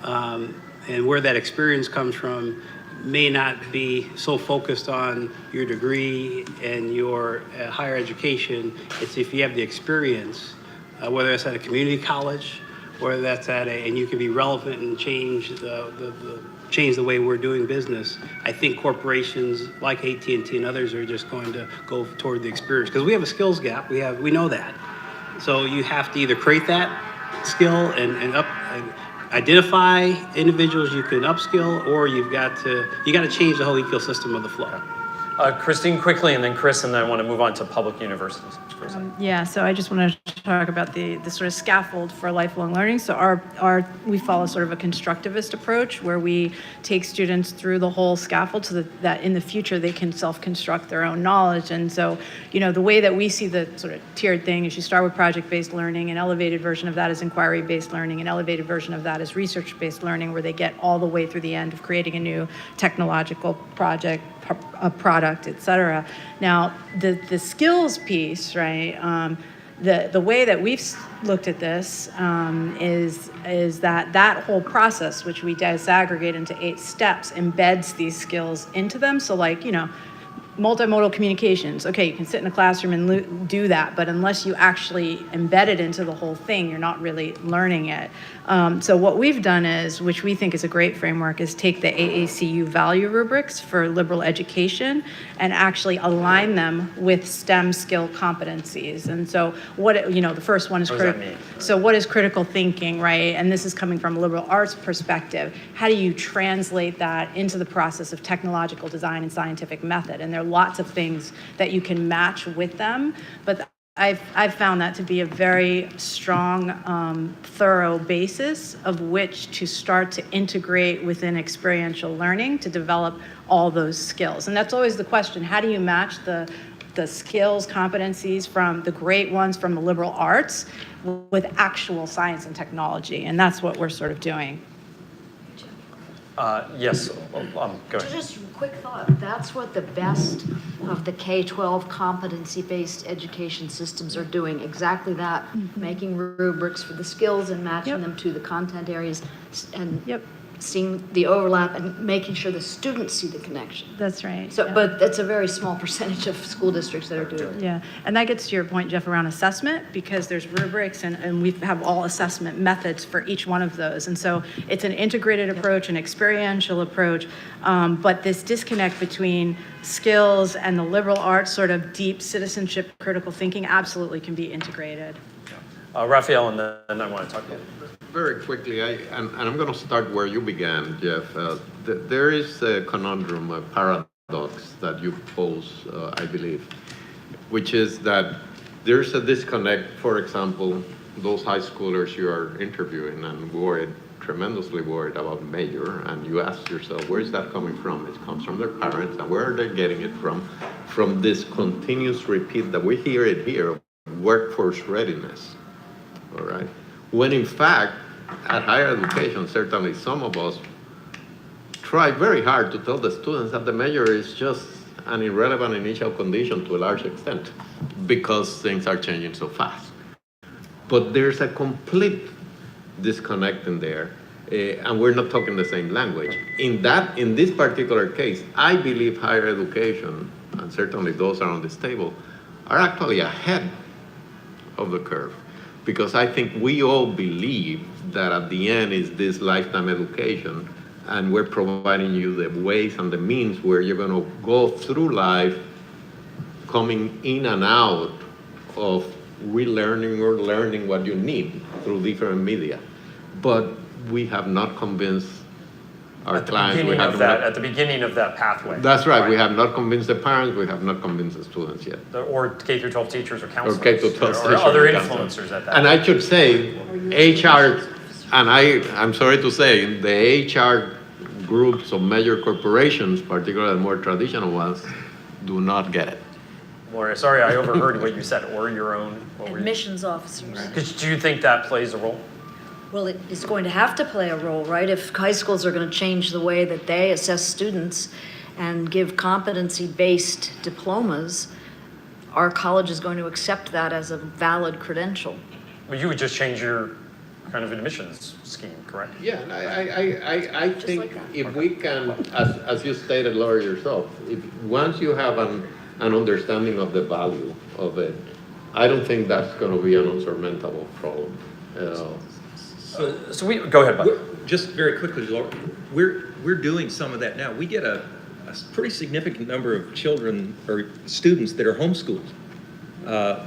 and where that experience comes from may not be so focused on your degree and your higher education. It's if you have the experience, whether that's at a community college, whether that's at and you can be relevant and change change the way we're doing business. I think corporations like AT&T and others are just going to go toward the experience because we have a skills gap. We know that. So you have to either create that skill and identify individuals you can upskill, or you got to change the whole ecosystem of the flow. Christine, quickly, and then Chris, and then I want to move on to public universities. So I just want to talk about the sort of scaffold for lifelong learning. So we follow sort of a constructivist approach where we take students through the whole scaffold so that in the future they can self-construct their own knowledge. And so, the way that we see the sort of tiered thing is you start with project-based learning, an elevated version of that is inquiry-based learning, an elevated version of that is research-based learning, where they get all the way through the end of creating a new technological project, a product, et cetera. Now, the skills piece, right? the way that we've looked at this is that whole process, which we disaggregate into 8 steps, embeds these skills into them. So like, multimodal communications. Okay, you can sit in a classroom and do that, but unless you actually embed it into the whole thing, you're not really learning it. So what we've done is, which we think is a great framework, is take the AACU value rubrics for liberal education and actually align them with STEM skill competencies. And so the first one is What does that mean? So what is critical thinking, right? And this is coming from a liberal arts perspective. How do you translate that into the process of technological design and scientific method? And there are lots of things that you can match with them, but I've found that to be a very strong, thorough basis of which to start to integrate within experiential learning to develop all those skills. And that's always the question: how do you match the skills, competencies from the great ones from the liberal arts with actual science and technology? And that's what we're sort of doing. Yes, go ahead. Just a quick thought, that's what the best of the K-12 competency-based education systems are doing, exactly that, making rubrics for the skills and matching them to the content areas and seeing the overlap and making sure the students see the connection. That's right. So, but it's a very small percentage of school districts that are doing it. Yeah, and that gets to your point, Jeff, around assessment, because there's rubrics and we have all assessment methods for each one of those. And so it's an integrated approach, an experiential approach, but this disconnect between skills and the liberal arts sort of deep citizenship critical thinking absolutely can be integrated. Raphael, and then I want to talk to you. Very quickly, and I'm going to start where you began, Jeff. There is a conundrum, a paradox that you pose, I believe, which is that there's a disconnect. For example, those high schoolers you are interviewing and tremendously worried about major, and you ask yourself, where is that coming from? It comes from their parents, and where are they getting it from? From this continuous repeat that we hear it here, workforce readiness. All right. When in fact, at higher education, certainly some of us try very hard to tell the students that the major is just an irrelevant initial condition to a large extent because things are changing so fast. But there's a complete disconnect in there, and we're not talking the same language. In this particular case, I believe higher education, and certainly those are on this table, are actually ahead of the curve. Because I think we all believe that at the end is this lifetime education, and we're providing you the ways and the means where you're going to go through life coming in and out of relearning or learning what you need through different media. But we have not convinced our clients. At the beginning of that pathway. That's right. We have not convinced the parents. We have not convinced the students yet. Or K-12 teachers or counselors. Or K-12 teachers. Or other influencers at that. And I should say, HR, and I'm sorry to say, the HR groups of major corporations, particularly the more traditional ones, do not get it. Laura, sorry, I overheard what you said, or your own. Admissions officers. Do you think that plays a role? Well, it is going to have to play a role, right? If high schools are going to change the way that they assess students and give competency-based diplomas, our college is going to accept that as a valid credential. Well, you would just change your kind of admissions scheme, correct? Yeah, I think if we can, as you stated, Laura, yourself, once you have an understanding of the value of it, I don't think that's going to be an unsurmountable problem. So we go ahead, Bob. Just very quickly, Laura, we're doing some of that now. We get a pretty significant number of children or students that are homeschooled.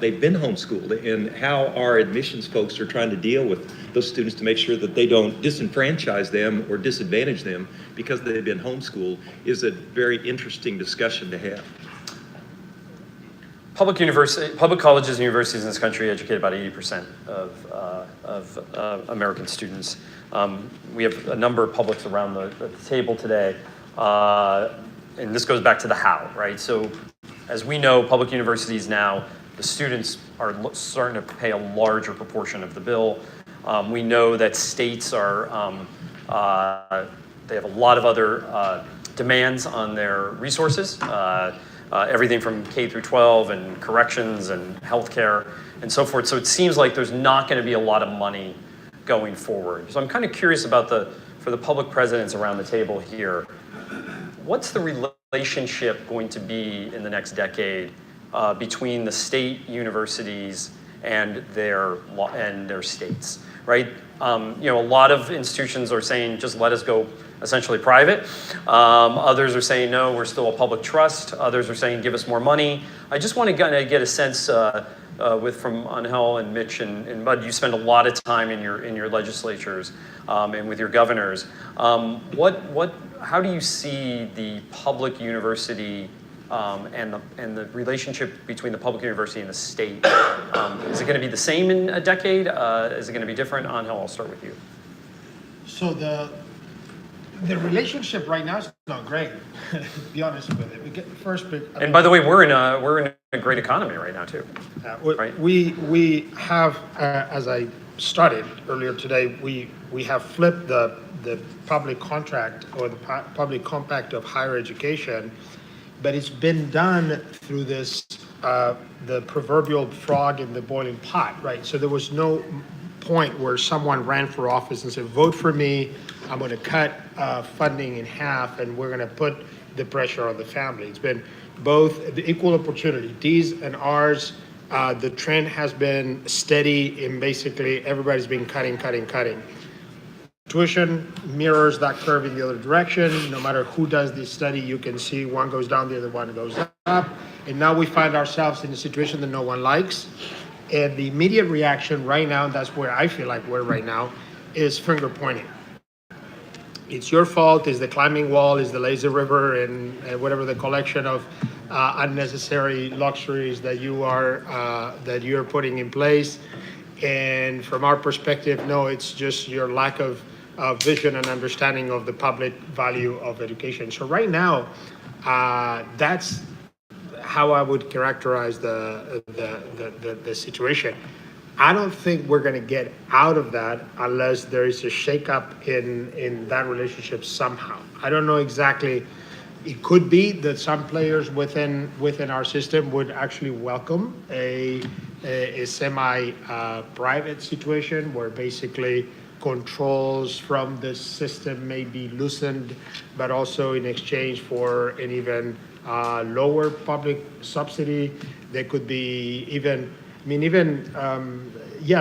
They've been homeschooled, and how our admissions folks are trying to deal with those students to make sure that they don't disenfranchise them or disadvantage them because they've been homeschooled is a very interesting discussion to have. Public colleges and universities in this country educate about 80% of American students. We have a number of publics around the table today, and this goes back to the how, right? So as we know, public universities now, the students are starting to pay a larger proportion of the bill. We know that states are, they have a lot of other demands on their resources. everything from K through 12 and corrections and healthcare and so forth. So it seems like there's not going to be a lot of money going forward. So I'm kind of curious about for the public presidents around the table here, what's the relationship going to be in the next decade between the state universities and their states, right? A lot of institutions are saying, just let us go essentially private. Others are saying, no, we're still a public trust. Others are saying, give us more money. I just want to kind of get a sense from Angel and Mitch and Bud. You spend a lot of time in your legislatures and with your governors. How do you see the public university and the relationship between the public university and the state? Is it going to be the same in a decade? Is it going to be different? Angel, I'll start with you. So the relationship right now is not great, to be honest with it. And by the way, we're in a great economy right now too. Right? We have, as I started earlier today, we have flipped the public contract or the public compact of higher education, but it's been done through this the proverbial frog in the boiling pot, right? So there was no point where someone ran for office and said, vote for me, I'm going to cut funding in half, and we're going to put the pressure on the family. It's been both the equal opportunity, D's and R's. The trend has been steady in basically everybody's been cutting. Tuition mirrors that curve in the other direction. No matter who does this study, you can see one goes down, the other one goes up. And now we find ourselves in a situation that no one likes. And the immediate reaction right now, and that's where I feel like we're right now, is finger pointing. It's your fault, it's the climbing wall, it's the lazy river, and whatever the collection of unnecessary luxuries that you're putting in place. And from our perspective, no, it's just your lack of vision and understanding of the public value of education. So right now, that's how I would characterize the situation. I don't think we're going to get out of that unless there is a shakeup in that relationship somehow. I don't know exactly. It could be that some players within our system would actually welcome a semi-private situation where basically controls from the system may be loosened, but also in exchange for an even lower public subsidy. There could be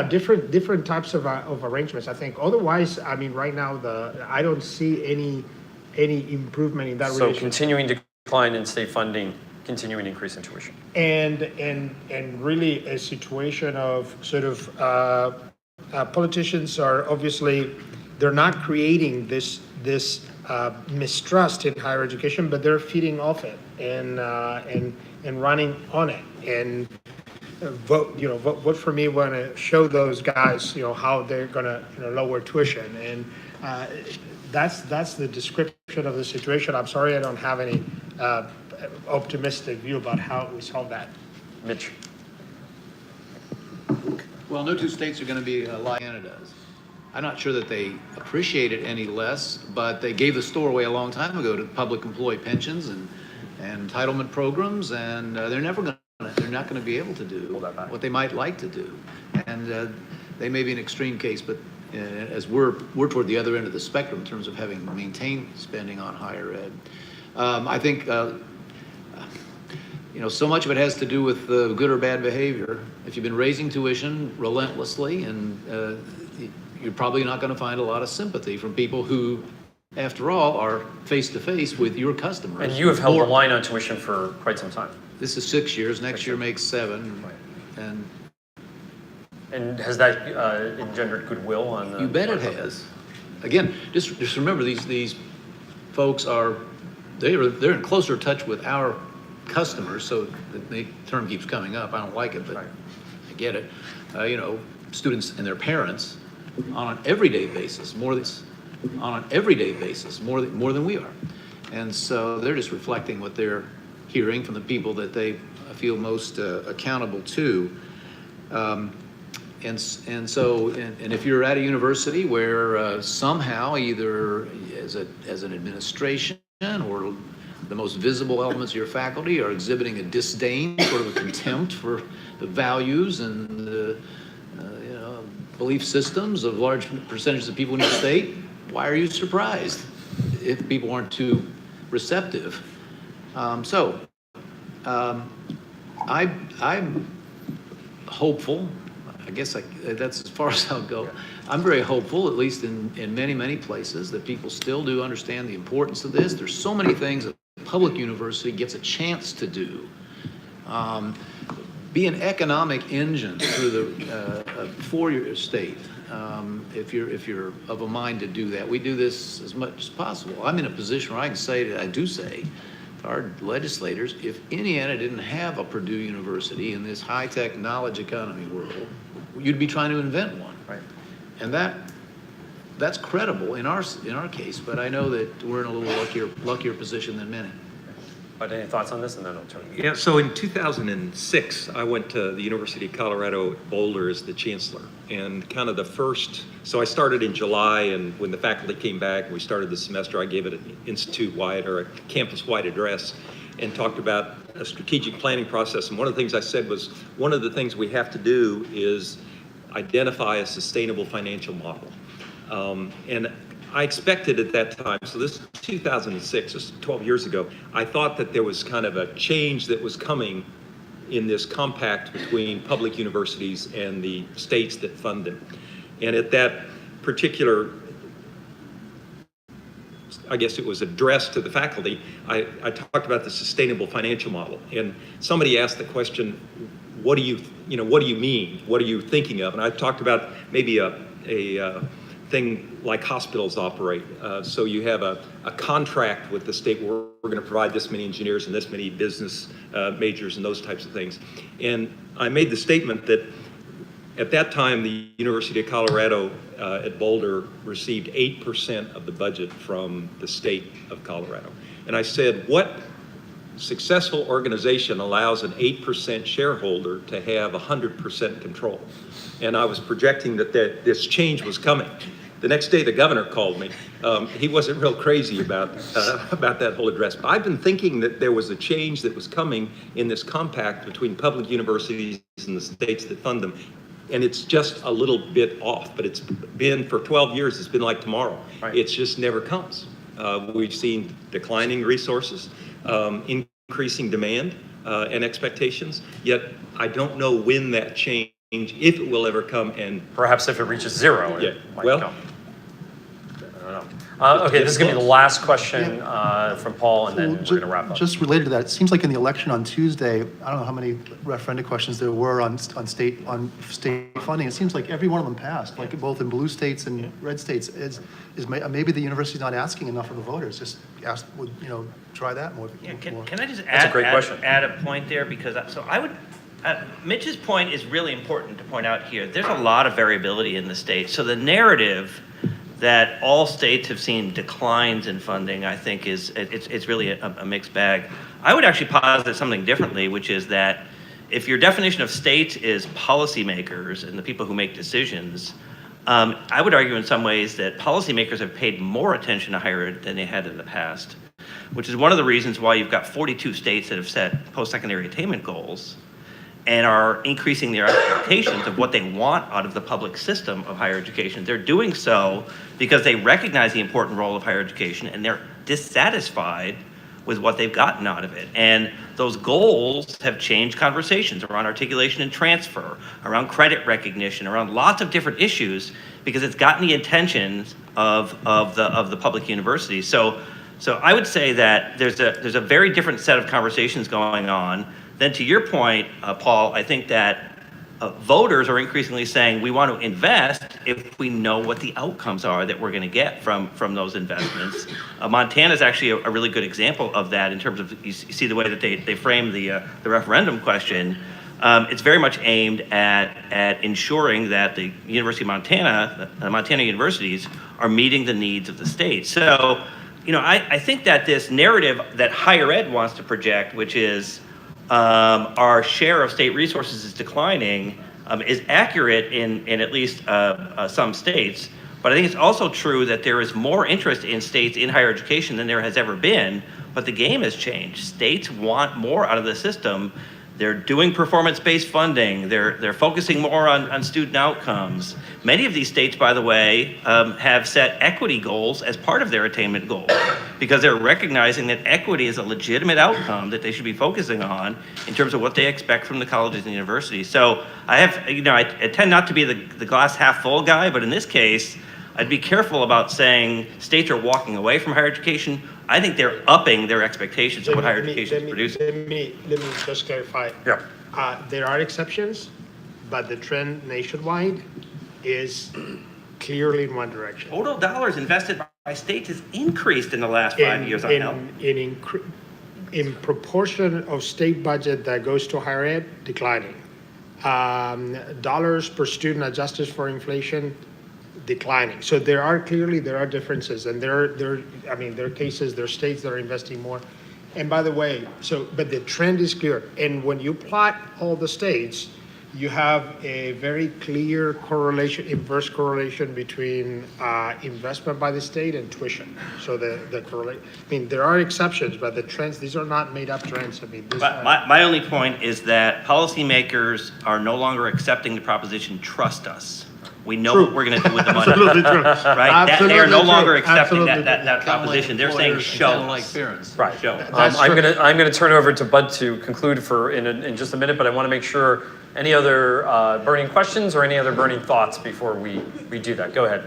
different types of arrangements. I think otherwise, right now I don't see any improvement in that relationship. So continuing decline in state funding, continuing increase in tuition. And really a situation of sort of politicians are obviously, they're not creating this mistrust in higher education, but they're feeding off it and running on it. And vote for me when I show those guys, how they're gonna lower tuition. And that's the description of the situation. I'm sorry I don't have any optimistic view about how we solve that. Mitch. Well, no two states are going to be like Canada's. I'm not sure that they appreciate it any less, but they gave the store away a long time ago to public employee pensions and entitlement programs, and they're not going to be able to do what they might like to do. And they may be an extreme case, but as we're toward the other end of the spectrum in terms of having maintained spending on higher ed. I think so much of it has to do with good or bad behavior. If you've been raising tuition relentlessly, and you're probably not going to find a lot of sympathy from people who, after all, are face to face with your customers. And you have held the line on tuition for quite some time. This is 6 years. Next year makes 7. Right. And has that engendered goodwill on the? You bet it has. Again, just remember these folks they're in closer touch with our customers. So the term keeps coming up. I don't like it, but I get it. Students and their parents on an everyday basis, more than we are, and so they're just reflecting what they're hearing from the people that they feel most accountable to. And if you're at a university where somehow either as an administration or the most visible elements of your faculty are exhibiting a disdain, sort of a contempt for the values and the belief systems of large percentages of people in your state, why are you surprised if people aren't too receptive? I'm hopeful. I guess that's as far as I'll go. I'm very hopeful, at least in many, many places, that people still do understand the importance of this. There's so many things that a public university gets a chance to do. Be an economic engine for your state. If you're of a mind to do that, we do this as much as possible. I'm in a position where I can say that I do say to our legislators, if Indiana didn't have a Purdue University in this high-tech knowledge economy world, you'd be trying to invent one. Right. And that's credible in our case. But I know that we're in a little luckier position than many. But any thoughts on this, and then I'll turn. Yeah, so in 2006, I went to the University of Colorado at Boulder as the chancellor. And kind of so I started in July, and when the faculty came back, we started the semester, I gave it an institute-wide or a campus-wide address and talked about a strategic planning process. And one of the things I said was, one of the things we have to do is identify a sustainable financial model. And I expected at that time, so this is 2006, this is 12 years ago, I thought that there was kind of a change that was coming in this compact between public universities and the states that fund them. And at that particular, I guess it was addressed to the faculty, I talked about the sustainable financial model. And somebody asked the question, what do you mean? What are you thinking of? And I talked about maybe a thing like hospitals operate. So you have a contract with the state where we're going to provide this many engineers and this many business majors and those types of things. And I made the statement that at that time, the University of Colorado at Boulder received 8% of the budget from the state of Colorado. And I said, what successful organization allows an 8% shareholder to have 100% control? And I was projecting that this change was coming. The next day, the governor called me. He wasn't real crazy about that whole address. But I've been thinking that there was a change that was coming in this compact between public universities and the states that fund them. And it's just a little bit off, but it's been for 12 years, it's been like tomorrow. Right. It just never comes. We've seen declining resources, increasing demand and expectations, yet I don't know when that change, if it will ever come, and perhaps if it reaches zero, yeah, it might well, come. I don't know. Okay, this is going to be the last question from Paul, and then we're going to wrap up. Just related to that, it seems like in the election on Tuesday, I don't know how many referenda questions there were on state funding. It seems like every one of them passed, like both in blue states and red states. Maybe the university's not asking enough of the voters. Just ask, try that more. Yeah, can I just add a point there? Because I would. Mitch's point is really important to point out here. There's a lot of variability in the state. So the narrative that all states have seen declines in funding, I think it's really a mixed bag. I would actually posit something differently, which is that if your definition of states is policymakers and the people who make decisions, I would argue in some ways that policymakers have paid more attention to higher ed than they had in the past, which is one of the reasons why you've got 42 states that have set post-secondary attainment goals and are increasing their expectations of what they want out of the public system of higher education. They're doing so because they recognize the important role of higher education and they're dissatisfied with what they've gotten out of it. And those goals have changed conversations around articulation and transfer, around credit recognition, around lots of different issues, because it's gotten the intentions of the public universities. So I would say that there's a very different set of conversations going on. Then to your point, Paul, I think that voters are increasingly saying we want to invest if we know what the outcomes are that we're going to get from those investments. Montana is actually a really good example of that in terms of, you see the way that they frame the referendum question. It's very much aimed at ensuring that the University of Montana, the Montana universities, are meeting the needs of the state. So, I think that this narrative that higher ed wants to project, which is our share of state resources is declining, is accurate in at least some states. But I think it's also true that there is more interest in states in higher education than there has ever been, but the game has changed. States want more out of the system. They're doing performance-based funding. They're focusing more on student outcomes. Many of these states, by the way, have set equity goals as part of their attainment goals because they're recognizing that equity is a legitimate outcome that they should be focusing on in terms of what they expect from the colleges and universities. So I tend not to be the glass half full guy, but in this case, I'd be careful about saying states are walking away from higher education. I think they're upping their expectations of what higher education is producing. Let me just clarify. Yeah. There are exceptions, but the trend nationwide is clearly in one direction. Total dollars invested by states has increased in the last 5 years on health. In proportion of state budget that goes to higher ed, declining. Dollars per student adjusted for inflation, declining. So there are differences, and there are cases, there are states that are investing more. And by the way, but the trend is clear. And when you plot all the states, you have a very clear correlation, inverse correlation between investment by the state and tuition. So the correlate. I mean, there are exceptions, but the trends, these are not made up trends. I mean, My only point is that policymakers are no longer accepting the proposition, trust us. We know what we're going to do with the money. Absolutely true. Right? They are no longer accepting Absolutely that proposition. They're saying show us. Right. Show us. I'm gonna turn over to Bud to conclude in just a minute, but I want to make sure any other burning questions or any other burning thoughts before we do that. Go ahead.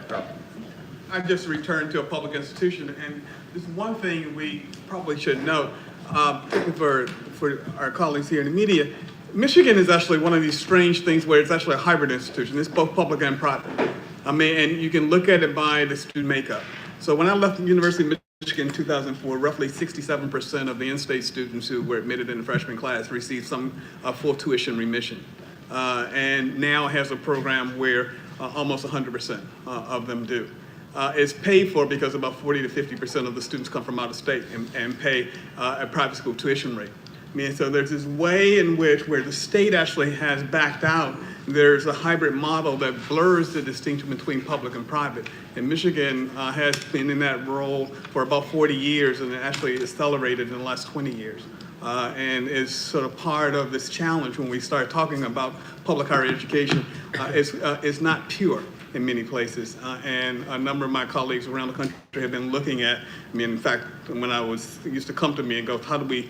I just returned to a public institution, and there's one thing we probably should note, particularly for our colleagues here in the media. Michigan is actually one of these strange things where it's actually a hybrid institution. It's both public and private. I mean, and you can look at it by the student makeup. So when I left the University of Michigan in 2004, roughly 67% of the in-state students who were admitted in the freshman class received some full tuition remission. And now has a program where almost 100% of them do. It's paid for because about 40 to 50% of the students come from out of state and pay a private school tuition rate. I mean, so there's this way in which where the state actually has backed out, there's a hybrid model that blurs the distinction between public and private. And Michigan has been in that role for about 40 years, and it actually accelerated in the last 20 years. And is sort of part of this challenge when we start talking about public higher education. It's not pure in many places. And a number of my colleagues around the country have been looking at, I mean, in fact, when I used to come to me and go, how do we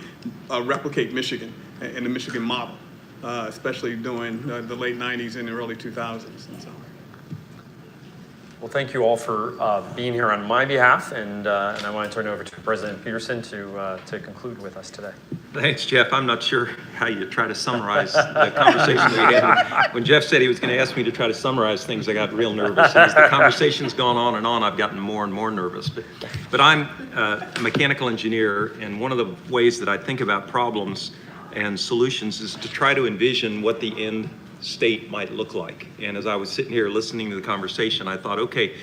replicate Michigan and the Michigan model, especially during the late 90s and the early 2000s and so on. Well, thank you all for being here on my behalf, and I want to turn it over to President Peterson to conclude with us today. Thanks, Jeff. I'm not sure how you try to summarize the conversation we had. When Jeff said he was going to ask me to try to summarize things, I got real nervous. As the conversation's gone on, I've gotten more and more nervous. But I'm a mechanical engineer, and one of the ways that I think about problems and solutions is to try to envision what the end state might look like. And as I was sitting here listening to the conversation, I thought, okay,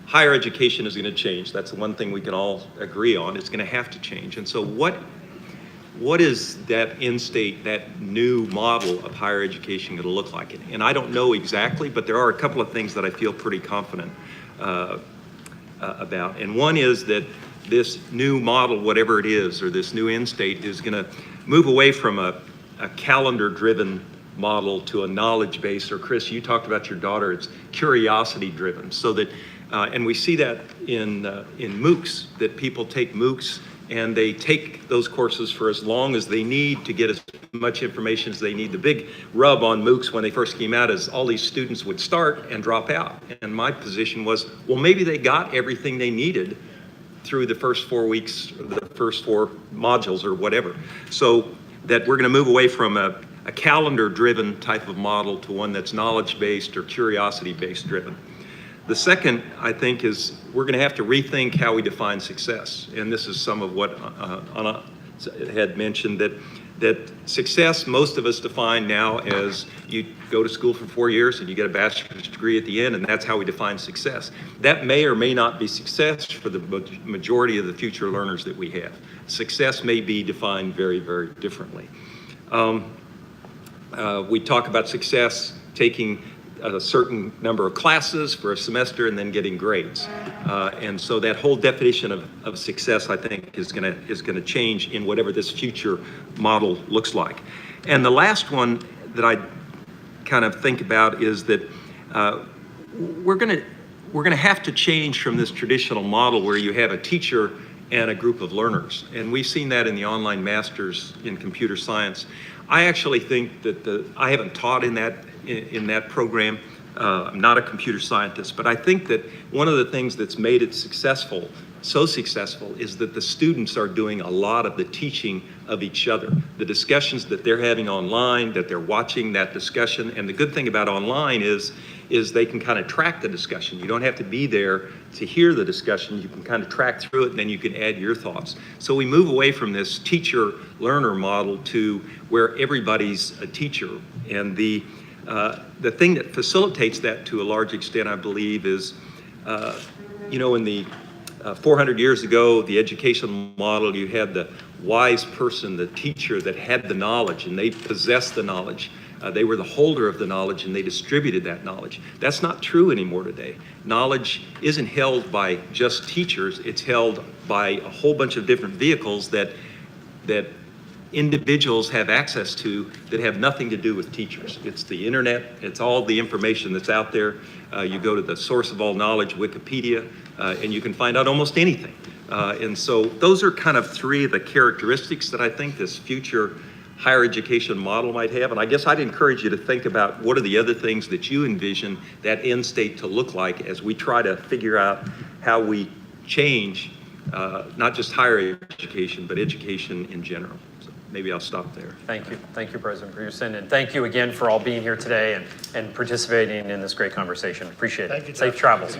higher education is going to change. That's the one thing we can all agree on. It's going to have to change. And so what is that end state, that new model of higher education going to look like? And I don't know exactly, but there are a couple of things that I feel pretty confident about. And one is that this new model, whatever it is, or this new end state, is going to move away from a calendar-driven model to a knowledge-based, or Chris, you talked about your daughter, it's curiosity-driven, so that, and we see that in MOOCs, that people take MOOCs and they take those courses for as long as they need to get as much information as they need. The big rub on MOOCs when they first came out is all these students would start and drop out. And my position was, well, maybe they got everything they needed through the first 4 weeks, the first 4 modules or whatever. So that we're going to move away from a calendar-driven type of model to one that's knowledge-based or curiosity-based driven. The second, I think, is we're going to have to rethink how we define success. And this is some of what Anna had mentioned, that success, most of us define now as you go to school for 4 years and you get a bachelor's degree at the end, and that's how we define success. That may or may not be success for the majority of the future learners that we have. Success may be defined very, very differently. We talk about success taking a certain number of classes for a semester and then getting grades. And so that whole definition of success, I think, is gonna change in whatever this future model looks like. And the last one that I kind of think about is that we're gonna have to change from this traditional model where you have a teacher and a group of learners. And we've seen that in the online masters in computer science. I actually think that I haven't taught in that program. I'm not a computer scientist, but I think that one of the things that's made it successful, so successful, is that the students are doing a lot of the teaching of each other. The discussions that they're having online, that they're watching that discussion, and the good thing about online is they can kind of track the discussion. You don't have to be there to hear the discussion. You can kind of track through it, and then you can add your thoughts. So we move away from this teacher-learner model to where everybody's a teacher. And the thing that facilitates that to a large extent, I believe, is, in the 400 years ago, the education model, you had the wise person, the teacher that had the knowledge, and they possessed the knowledge. They were the holder of the knowledge, and they distributed that knowledge. That's not true anymore today. Knowledge isn't held by just teachers. It's held by a whole bunch of different vehicles that individuals have access to that have nothing to do with teachers. It's the internet. It's all the information that's out there. You go to the source of all knowledge, Wikipedia, and you can find out almost anything. And so those are kind of three of the characteristics that I think this future higher education model might have. And I guess I'd encourage you to think about what are the other things that you envision that end state to look like as we try to figure out how we change not just higher education, but education in general. So maybe I'll stop there. Thank you. Thank you, President Peterson. And thank you again for all being here today and participating in this great conversation. Appreciate it. Thank you, Safe Jeff. travels.